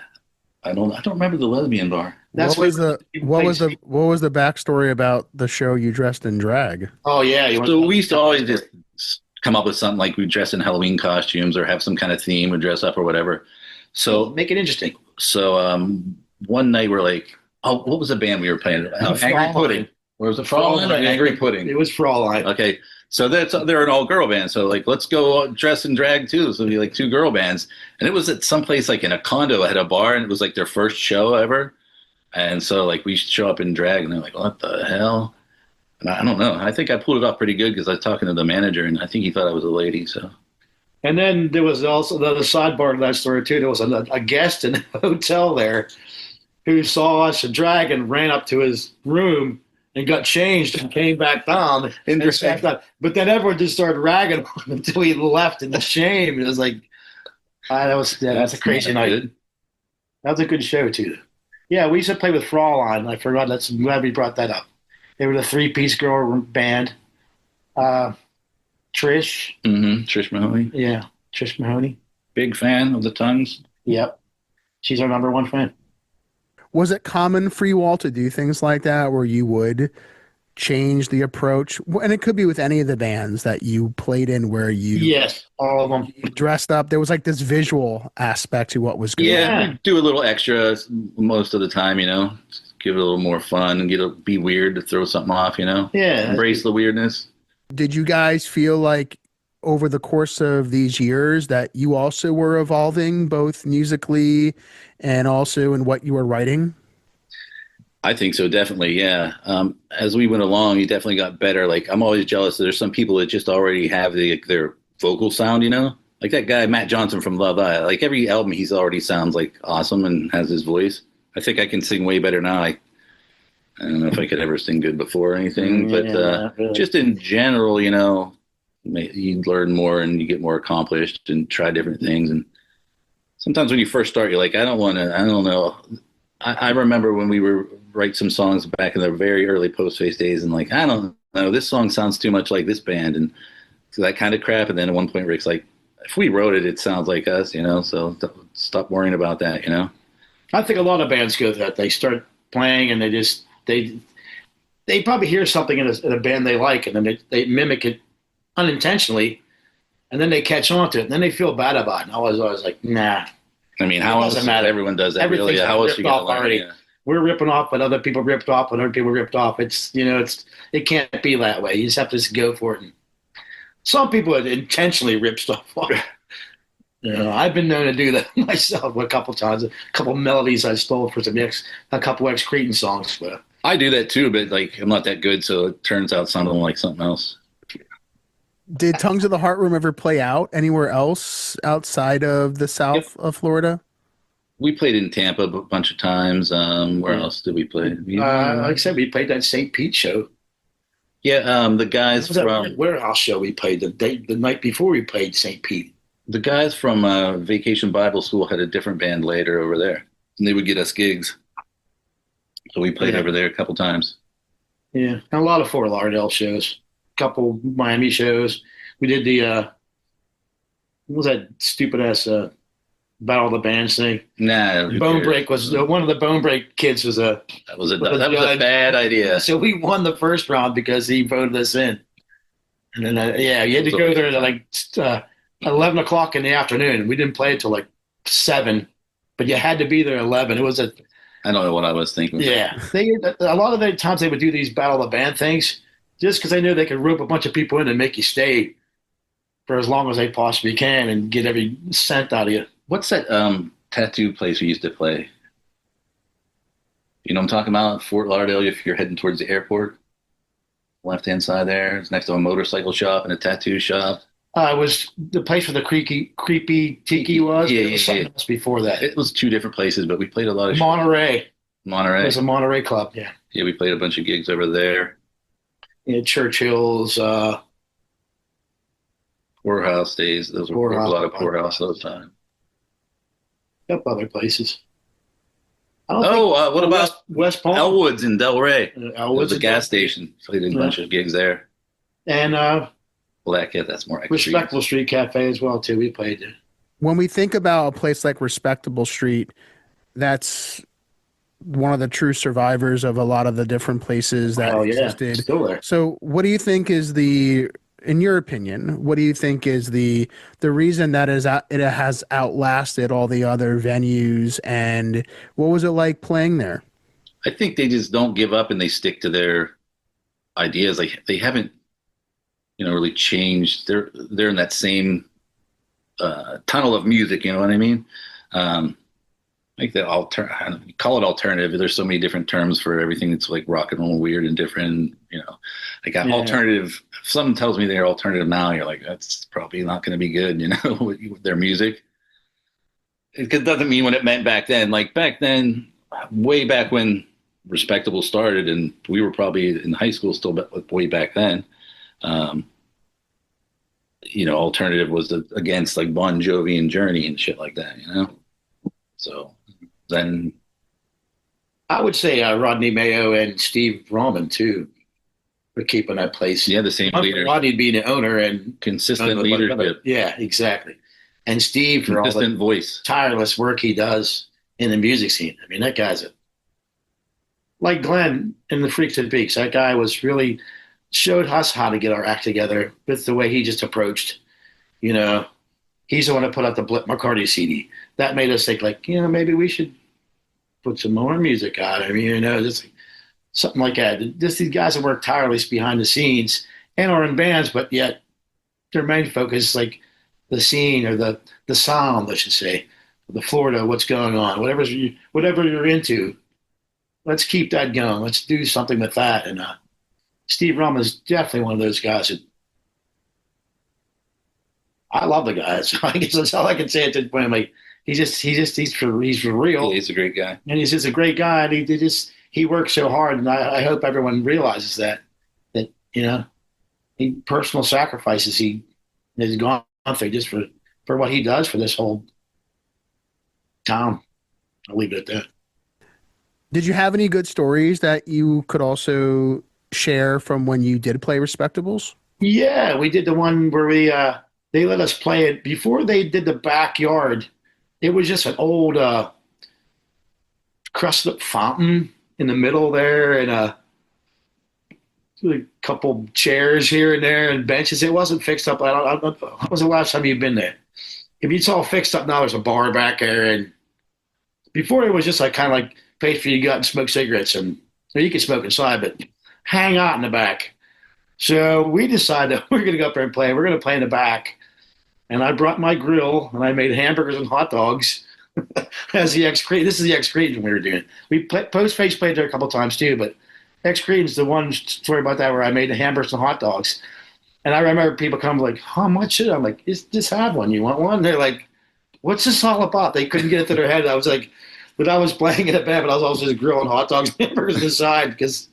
I don't remember the lesbian bar. That's what was where- what was the backstory about the show you dressed in drag? Oh yeah, So we used to always just come up with something like we dress in Halloween costumes or have some kind of theme or dress up or whatever. So make it interesting. one night we're like, oh, what was the band we were playing? Angry Fraulein. Pudding. Or was it Fraulein or Angry Pudding? It was Fraulein. Okay, so they're an all girl band. So like, let's go dress in drag too. So it'd be like two girl bands, and it was at some place like in a condo that had a bar, and it was like their first show ever. And so like we show up in drag, and they're like, what the hell? And I don't know. I think I pulled it off pretty good because I was talking to the manager, and I think he thought I was a lady. So And then there was also the sidebar to that story too. There was a guest in the hotel there who saw us in drag and ran up to his room and got changed and came back down. And sat down. But then everyone just started ragging on him until he left in the shame. It was like, that's a crazy night. Good. That was a good show too. Yeah, we used to play with Fraulein. I forgot. I'm glad we brought that up. They were the three-piece girl band. Trish. Trish Mahoney. Yeah, Trish Mahoney. Big fan of the Tongues. Yep. She's our number one fan. Was it common for you all to do things like that where you would change the approach? And it could be with any of the bands that you played in where you Yes, all of them. dressed up. There was like this visual aspect to what was going on. Yeah, we do a little extra most of the time, you know. Give it a little more fun and be weird to throw something off, you know. Yeah. Embrace the weirdness. Did you guys feel like over the course of these years that you also were evolving both musically and also in what you were writing? I think so, definitely, yeah. As we went along, you definitely got better. Like, I'm always jealous that there's some people that just already have their vocal sound, you know? Like that guy, Matt Johnson from Love I. Like, every album, he's already sounds, like, awesome and has his voice. I think I can sing way better now. I don't know if I could ever sing good before or anything, but really. just in general, you know, you learn more and you get more accomplished and try different things. And sometimes when you first start, you're like, I don't know. I remember when we were write some songs back in the very early Postface days and like, I don't know, this song sounds too much like this band and that kind of crap. And then at one point Rick's like, if we wrote it, it sounds like us, you know, so stop worrying about that, you know? I think a lot of bands go through that. They start playing and they probably hear something in a band they like and then they mimic it unintentionally and then they catch on to it and then they feel bad about it. And I was always like, nah. I mean, how else? Doesn't matter. Everyone does that. Everything's Really? How else ripped you gonna off learn? already. Yeah. We're ripping off what other people ripped off when other people ripped off. It can't be that way. You just have to just go for it. And some people intentionally rip stuff off. You know, I've been known to do that myself a couple times. A couple melodies I stole for a couple Ex-Cretins songs. But I do that too, but like I'm not that good, so it turns out sounding like something else. Did Tongues of the Heartworm ever play out anywhere else outside of the Yep. south of Florida? We played in Tampa a bunch of times. Where Yeah. else did we play? Like I said, we played that St. Pete show. Yeah, the What guys was that from warehouse show we played the night before we played St. Pete? Vacation Bible School had a different band later over there, and they would get us gigs. So we played Yeah. over there a couple times. Yeah, and a lot of Fort Lauderdale shows, a couple Miami shows. We did the what was that stupid ass Battle of the Bands thing? Nah, who Bone cares? Break was one of the Bone Break kids was a That was a was a judge. bad idea. So we won the first round because he voted us in. And then yeah, you had to go there at like 11 o'clock in the afternoon. We didn't play until like 7, but you had to be there at 11. It was a I don't know what I was thinking. yeah. A lot of the times they would do these Battle of the Band things just because they knew they could rope a bunch of people in and make you stay for as long as they possibly can and get every cent out of you. What's that tattoo place we used to play? You know what I'm talking about? Fort Lauderdale, if you're heading towards the airport. Left-hand side there. It's next to a motorcycle shop and a tattoo shop. It was the place where the creepy tiki was. Yeah, It was something else before that. It was 2 different places, but we played a lot of Monterey. It Monterey. was a Monterey club. Yeah. Yeah, we played a bunch of gigs over there. Yeah, Churchill's. Poorhouse days. Those were a lot of poorhouse those times. Couple other places. I don't What about West Palm? Elwoods in Delray? Elwoods, The gas station. Played a bunch of gigs there. and Black Cat, that's more Respectable Street Cafe as well too. We played there. When we think about a place like Respectable Street, that's one of the true survivors of a lot of the different places that existed. Still there. So what do you think is in your opinion, what do you think is the reason that it has outlasted all the other venues, and what was it like playing there? I think they just don't give up and they stick to their ideas. Like they haven't, really changed. They're in that same tunnel of music. You know what I mean? Like that call it alternative. There's so many different terms for everything that's like rock and roll, weird and different. Like alternative. If someone tells me they're alternative now, you're like, that's probably not going to be good. With their music. It doesn't mean what it meant back then. Like back then, way back when Respectable started, and we were probably in high school still, but way back then. Alternative was against like Bon Jovi and Journey and shit like that. So then I would say Rodney Mayo and Steve Roman too for keeping that place. Yeah, the same leader. Rodney being the owner and consistent leadership. Yeah, exactly. And Steve for consistent all the voice, tireless work he does in the music scene. I mean, that guy's like Glenn in the Freaks and Peaks. That guy really showed us how to get our act together with the way he just approached. He's the one that put out the Blip McCarty CD. That made us think like, maybe we should put some more music out. I mean, just something like that. Just these guys that work tirelessly behind the scenes and are in bands, but yet their main focus is like the scene or the sound, I should say, the Florida, what's going on, whatever you're into. Let's keep that going. Let's do something with that. And Steve Rum is definitely one of those guys that I love the guy. So I guess that's all I can say at this point. I'm like, he's for real. He's a great guy, and he's just a great guy. And he works so hard, and I hope everyone realizes that he personal sacrifices he has gone through just for what he does for this whole town. I'll leave it at that. Did you have any good stories that you could also share from when you did play Respectables? Yeah, we did the one where they let us play it before they did the backyard. It was just an old crusted up fountain in the middle there, and a couple chairs here and there and benches. It wasn't fixed up. When was the last time you've been there? If it's all fixed up now, there's a bar back there, and before it was just like kind of like place for you to go out and smoke cigarettes, and you can smoke inside, but hang out in the back. So we decided that we're going to go up there and play. We're going to play in the back. And I brought my grill, and I made hamburgers and hot dogs as the Ex-Cretins. This is the Ex-Cretins we were doing. Postface played there a couple times too, but Ex-Cretins, the one story about that where I made the hamburgers and hot dogs. And I remember people come like, how much is it? I'm like, just have one. You want one? They're like, what's this all about? They couldn't get it to their head. I was like, but I was playing in a band, but I was also just grilling hot dogs and hamburgers on the side because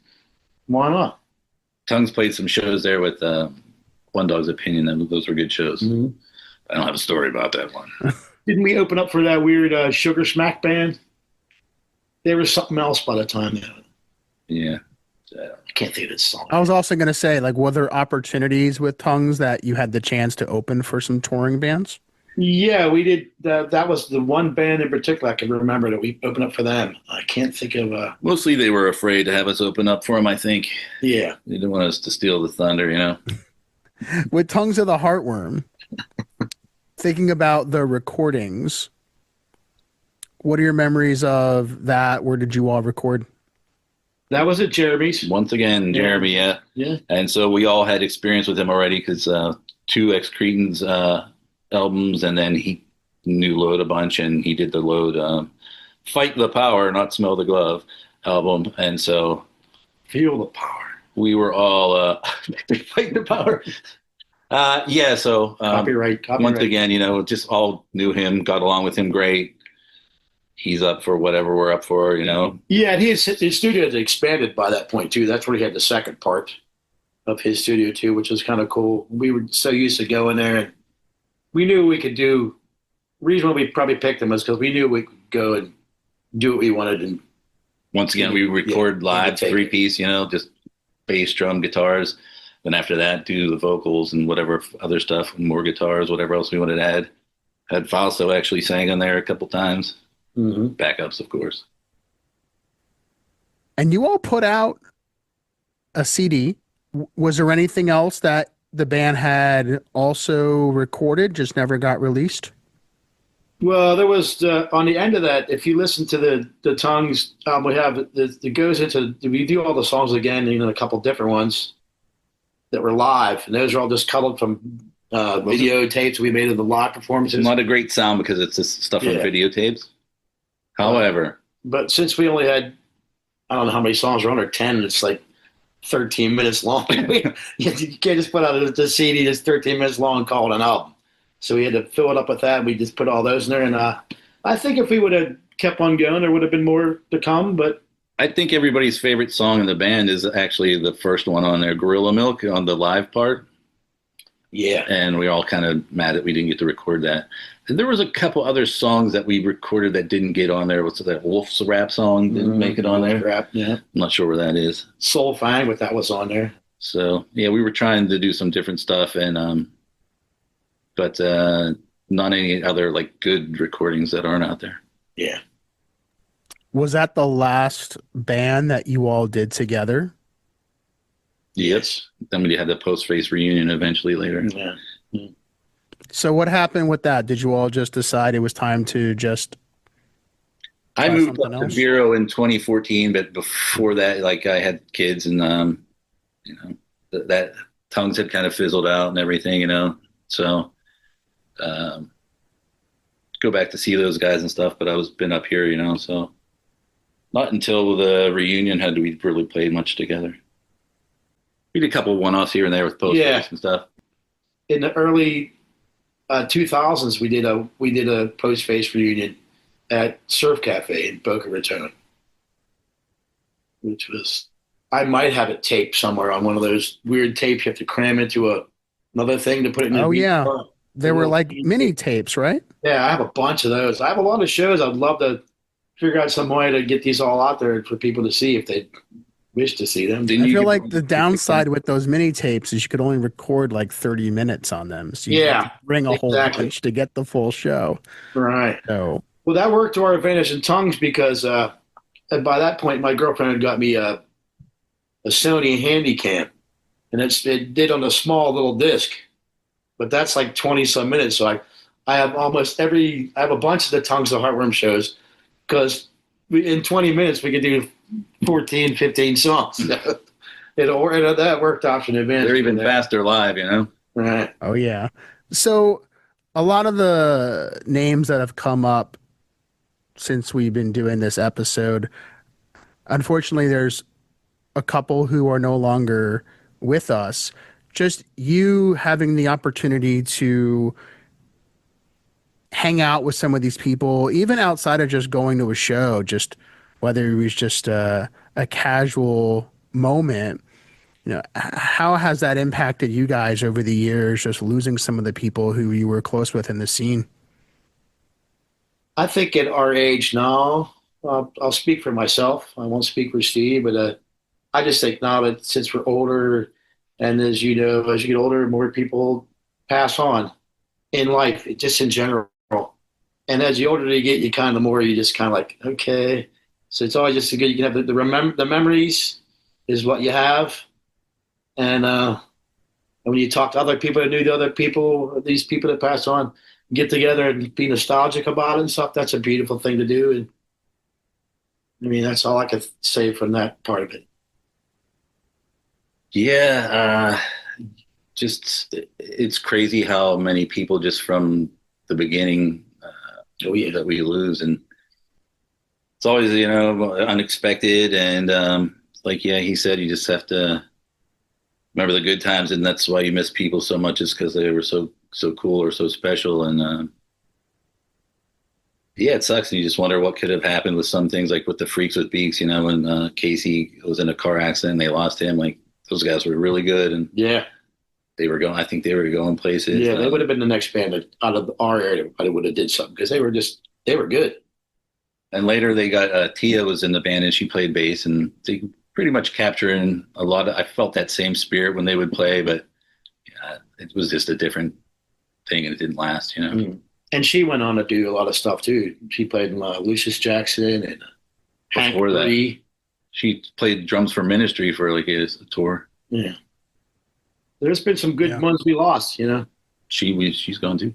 why not? Tongues played some shows there with One Dog's Opinion. And those were good shows. Mm-hmm. I don't have a story about that one. Didn't we open up for that weird Sugar Smack band? There was something else by the time. Yeah. I can't think of this song. I was also going to say, like, were there opportunities with Tongues that you had the chance to open for some touring bands? Yeah, we did. That was the one band in particular I can remember that we opened up for them. I can't think of. Mostly they were afraid to have us open up for them, I think. Yeah. They didn't want us to steal the thunder, you know? With Tongues of the Heartworm, thinking about the recordings, what are your memories of that? Where did you all record? That was at Jeremy's. Once again, Jeremy, yeah. Yeah. And so we all had experience with him already because two Ex-Cretins albums, and then he knew Load a bunch, and he did the Load Fight the Power, Not Smell the Glove album. And so Feel the Power. we were all Fight the Power. Yeah, so Copyright. once again, you know, just all knew him, got along with him great. He's up for whatever we're up for, you know. Yeah, and his studio had expanded by that point too. That's where he had the second part of his studio too, which was kind of cool. We were so used to going there, and we knew we could do. Reason why we probably picked him was because we knew we could go and do what we wanted. And Once again, we record live, take it. 3-piece, you know, just bass, drum, guitars. Then after that, do the vocals and whatever other stuff, and more guitars, whatever else we wanted to add. Had Fausto actually sang on there a couple times. Backups, of course. And you all put out a CD. Was there anything else that the band had also recorded, just never got released? Well, there was on the end of that. If you listen to the Tongues album, we have it goes into we do all the songs again, you know, a couple different ones that were live, and those are all just culled from videotapes we made of the live performances. Not a great sound because it's just stuff from videotapes. However, but since we only had, I don't know how many songs are on there, 10, it's like 13 minutes long. You can't just put out the CD that's 13 minutes long and call it an album. So we had to fill it up with that. We just put all those in there. And I think if we would have kept on going, there would have been more to come. But I think everybody's favorite song in the band is actually the first one on there, Gorilla Milk, on the live part. Yeah. And we all kind of mad that we didn't get to record that. And there was a couple other songs that we recorded that didn't get on there. What's that Wolf's rap song? Didn't make it on there. Rap, yeah. I'm not sure where that is. Soul Fang, but that was on there. So yeah, we were trying to do some different stuff, and but not any other like good recordings that aren't out there. Yeah. Was that the last band that you all did together? Yes. Then we had the Postface reunion eventually later. Yeah. So what happened with that? Did you all just decide it was time to just I try moved up something to else? Vero in 2014, but before that, like I had kids, and you know, that Tongues had kind of fizzled out and everything, you know. So go back to see those guys and stuff, but I was been up here, you know. So not until the reunion had we really played much together. We did a couple one-offs here and there with Postface and stuff. In the early 2000s, we did a Postface reunion at Surf Cafe in Boca Raton, which was, I might have it taped somewhere on one of those weird tapes you have to cram into another thing to put it in. Oh, yeah. VCR. There were like mini tapes, right? Yeah, I have a bunch of those. I have a lot of shows. I'd love to figure out some way to get these all out there for people to see if they wish to see them. I feel like the downside with those mini tapes is you could only record like 30 minutes on them. So you have to bring a whole bunch to get the full show. Right. So, well, that worked to our advantage in Tongues because by that point, my girlfriend had got me a Sony Handycam, and it did on a small little disc, but that's like 20 some minutes. So I have I have a bunch of the Tongues of Heartworm shows because in 20 minutes we could do 14, 15 songs. That worked out in advance. They're even faster live, you know? Right. oh yeah. So a lot of the names that have come up since we've been doing this episode, unfortunately, there's a couple who are no longer with us. just you having the opportunity to hang out with some of these people, even outside of just going to a show, just whether it was just a casual moment, how has that impacted you guys over the years, just losing some of the people who you were close with in the scene? I think at our age now, I'll speak for myself. I won't speak for Steve, but I just think now that since we're older, and as you know, as you get older, more people pass on in life, just in general. And as the older you get, you kind of the more you just kind of like, okay. So it's always just a good. You can have the memories is what you have, and when you talk to other people that knew the other people, these people that passed on, get together and be nostalgic about it and stuff. That's a beautiful thing to do. And I mean, that's all I could say from that part of it. Yeah, just it's crazy how many people just from the beginning that we lose, and it's always unexpected. And yeah, he said you just have to remember the good times, and that's why you miss people so much, is because they were so cool or so special. And yeah, it sucks, and you just wonder what could have happened with some things, like with the Freaks with Beaks. When Casey was in a car accident and they lost him, like those guys were really good, and yeah, I think they were going places. Yeah, they would have been the next band out of our area. Probably would have did something because they were good. And later they got Tia was in the band and she played bass, and they pretty much capturing a lot of. I felt that same spirit when they would play, but it was just a different thing, and it didn't last. Mm. And she went on to do a lot of stuff too. She played in Lucius Jackson and Hank Bree. She played drums for Ministry for like a tour. Yeah. There's been some good ones we lost, She's gone too.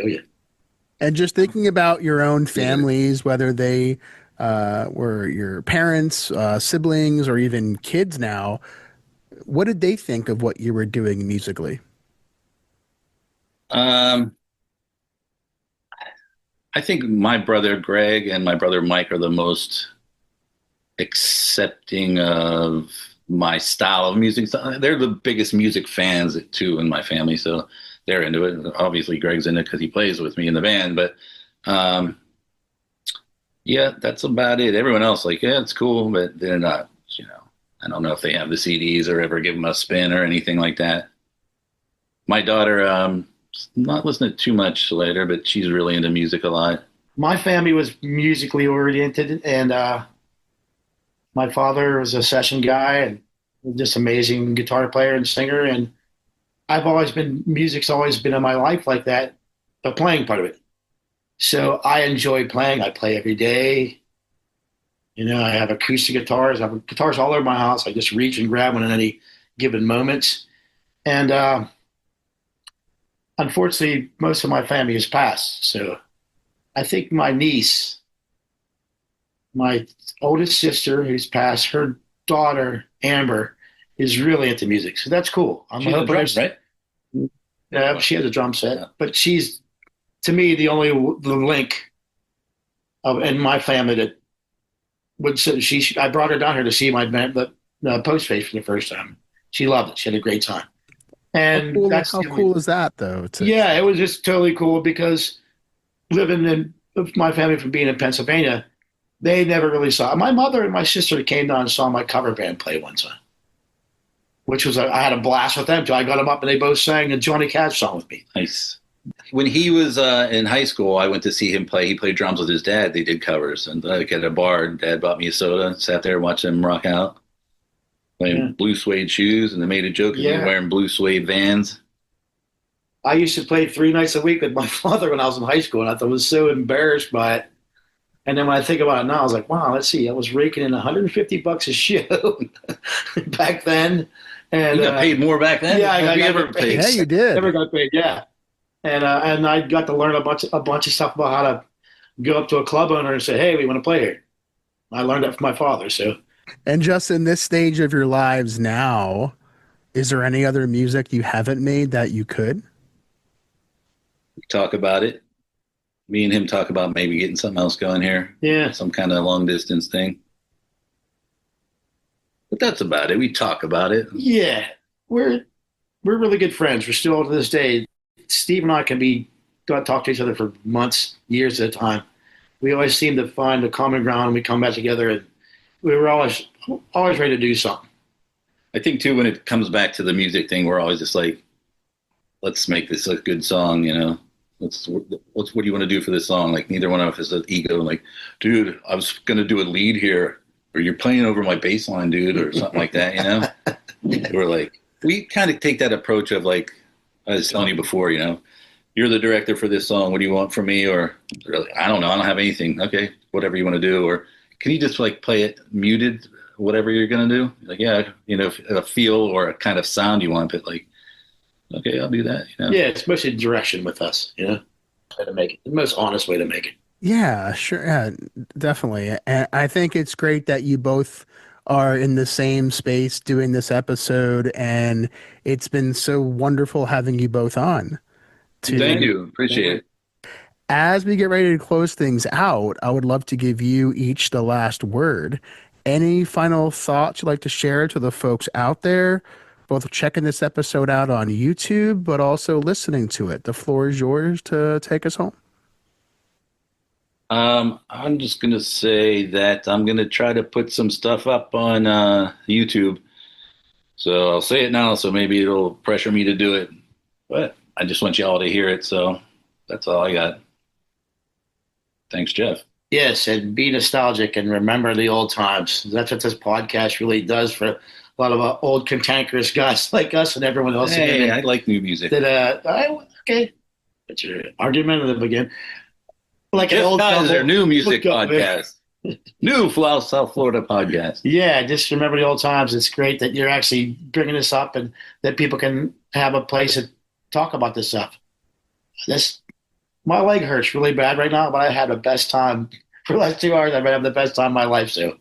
Oh yeah. And just thinking about your own families, whether they were your parents, siblings, or even kids now, what did they think of what you were doing musically? I think my brother Greg and my brother Mike are the most accepting of my style of music. They're the biggest music fans too in my family, so they're into it. Obviously Greg's in it because he plays with me in the band, but yeah, that's about it. Everyone else, like, yeah, it's cool, but they're not, I don't know if they have the CDs or ever give them a spin or anything like that. My daughter, not listening to too much later, but she's really into music a lot. My family was musically oriented, and my father was a session guy and just amazing guitar player and singer. And music's always been in my life like that, the playing part of it. So I enjoy playing. I play every day. I have acoustic guitars. I have guitars all over my house. I just reach and grab one at any given moments. And unfortunately, most of my family has passed. So I think my niece, my oldest sister who's passed, her daughter, Amber, is really into music. So that's cool. She's a drums, right? Yeah, she has a drum set. But she's, to me, the link in my family that would say I brought her down here to see my band, the Postface for the first time. She loved it. She had a great time. And how cool is that, though? Yeah, it was just totally cool because living in my family from being in Pennsylvania, they never really saw. My mother and my sister came down and saw my cover band play one time, which was I had a blast with them too. I got them up and they both sang a Johnny Cash song with me. Nice. When he was in high school, I went to see him play. He played drums with his dad. They did covers, and like at a bar, Dad bought me a soda, sat there and watched him rock out, playing blue suede shoes, and they made a joke of me wearing blue suede Vans. I used to play 3 nights a week with my father when I was in high school, and I thought I was so embarrassed by it. And then when I think about it now, I was like, wow, let's see. I was raking in $150 a show back then. And you got paid more back then? Yeah, I got ever paid. Yeah, you did. Never got paid, yeah. And I got to learn a bunch of stuff about how to go up to a club owner and say, hey, we want to play here. I learned that from my father. So, and just in this stage of your lives now, is there any other music you haven't made that you could? We talk about it. Me and him talk about maybe getting something else going here. Yeah. Some kind of long distance thing. But that's about it. We talk about it. Yeah. we're really good friends. We're still to this day. Steve and I can talk to each other for months, years at a time. We always seem to find a common ground, and we come back together, and we were always ready to do something. I think too, when it comes back to the music thing, we're always just like, let's make this a good song, you know. What do you want to do for this song? Like, neither one of us has an ego. Like, dude, I was gonna do a lead here, or you're playing over my bass line, dude, or something like that, you know. We're like, we kind of take that approach of like, I was telling you before, you know, you're the director for this song. What do you want from me? Or I don't know. I don't have anything. Okay, whatever you want to do. Or can you just like play it muted, whatever you're gonna do? Like, yeah, you know, a feel or a kind of sound you want, but like, okay, I'll do that. You know? Yeah, it's mostly direction with us, you know, try to make it the most honest way to make it. Yeah, sure. Yeah, definitely. And I think it's great that you both are in the same space doing this episode, and it's been so wonderful having you both on. Thank To you. Appreciate it. As we get ready to close things out, I would love to give you each the last word. Any final thoughts you'd like to share to the folks out there, both checking this episode out on YouTube, but also listening to it? The floor is yours to take us home. I'm just gonna say that I'm gonna try to put some stuff up on YouTube. So I'll say it now, so maybe it'll pressure me to do it. But I just want you all to hear it, so that's all I got. Thanks, Jeff. Yes, and be nostalgic and remember the old times. That's what this podcast really does for a lot of old cantankerous guys like us and everyone else. Hey, I like new music. Okay, that's your argumentative again. Like Jeff an old Kaiser, new music Look up, podcast. New South Florida podcast. Yeah, just remember the old times. It's great that you're actually bringing this up and that people can have a place to talk about this stuff. My leg hurts really bad right now, but I had the best time for the last 2 hours. I've been having the best time of my life, so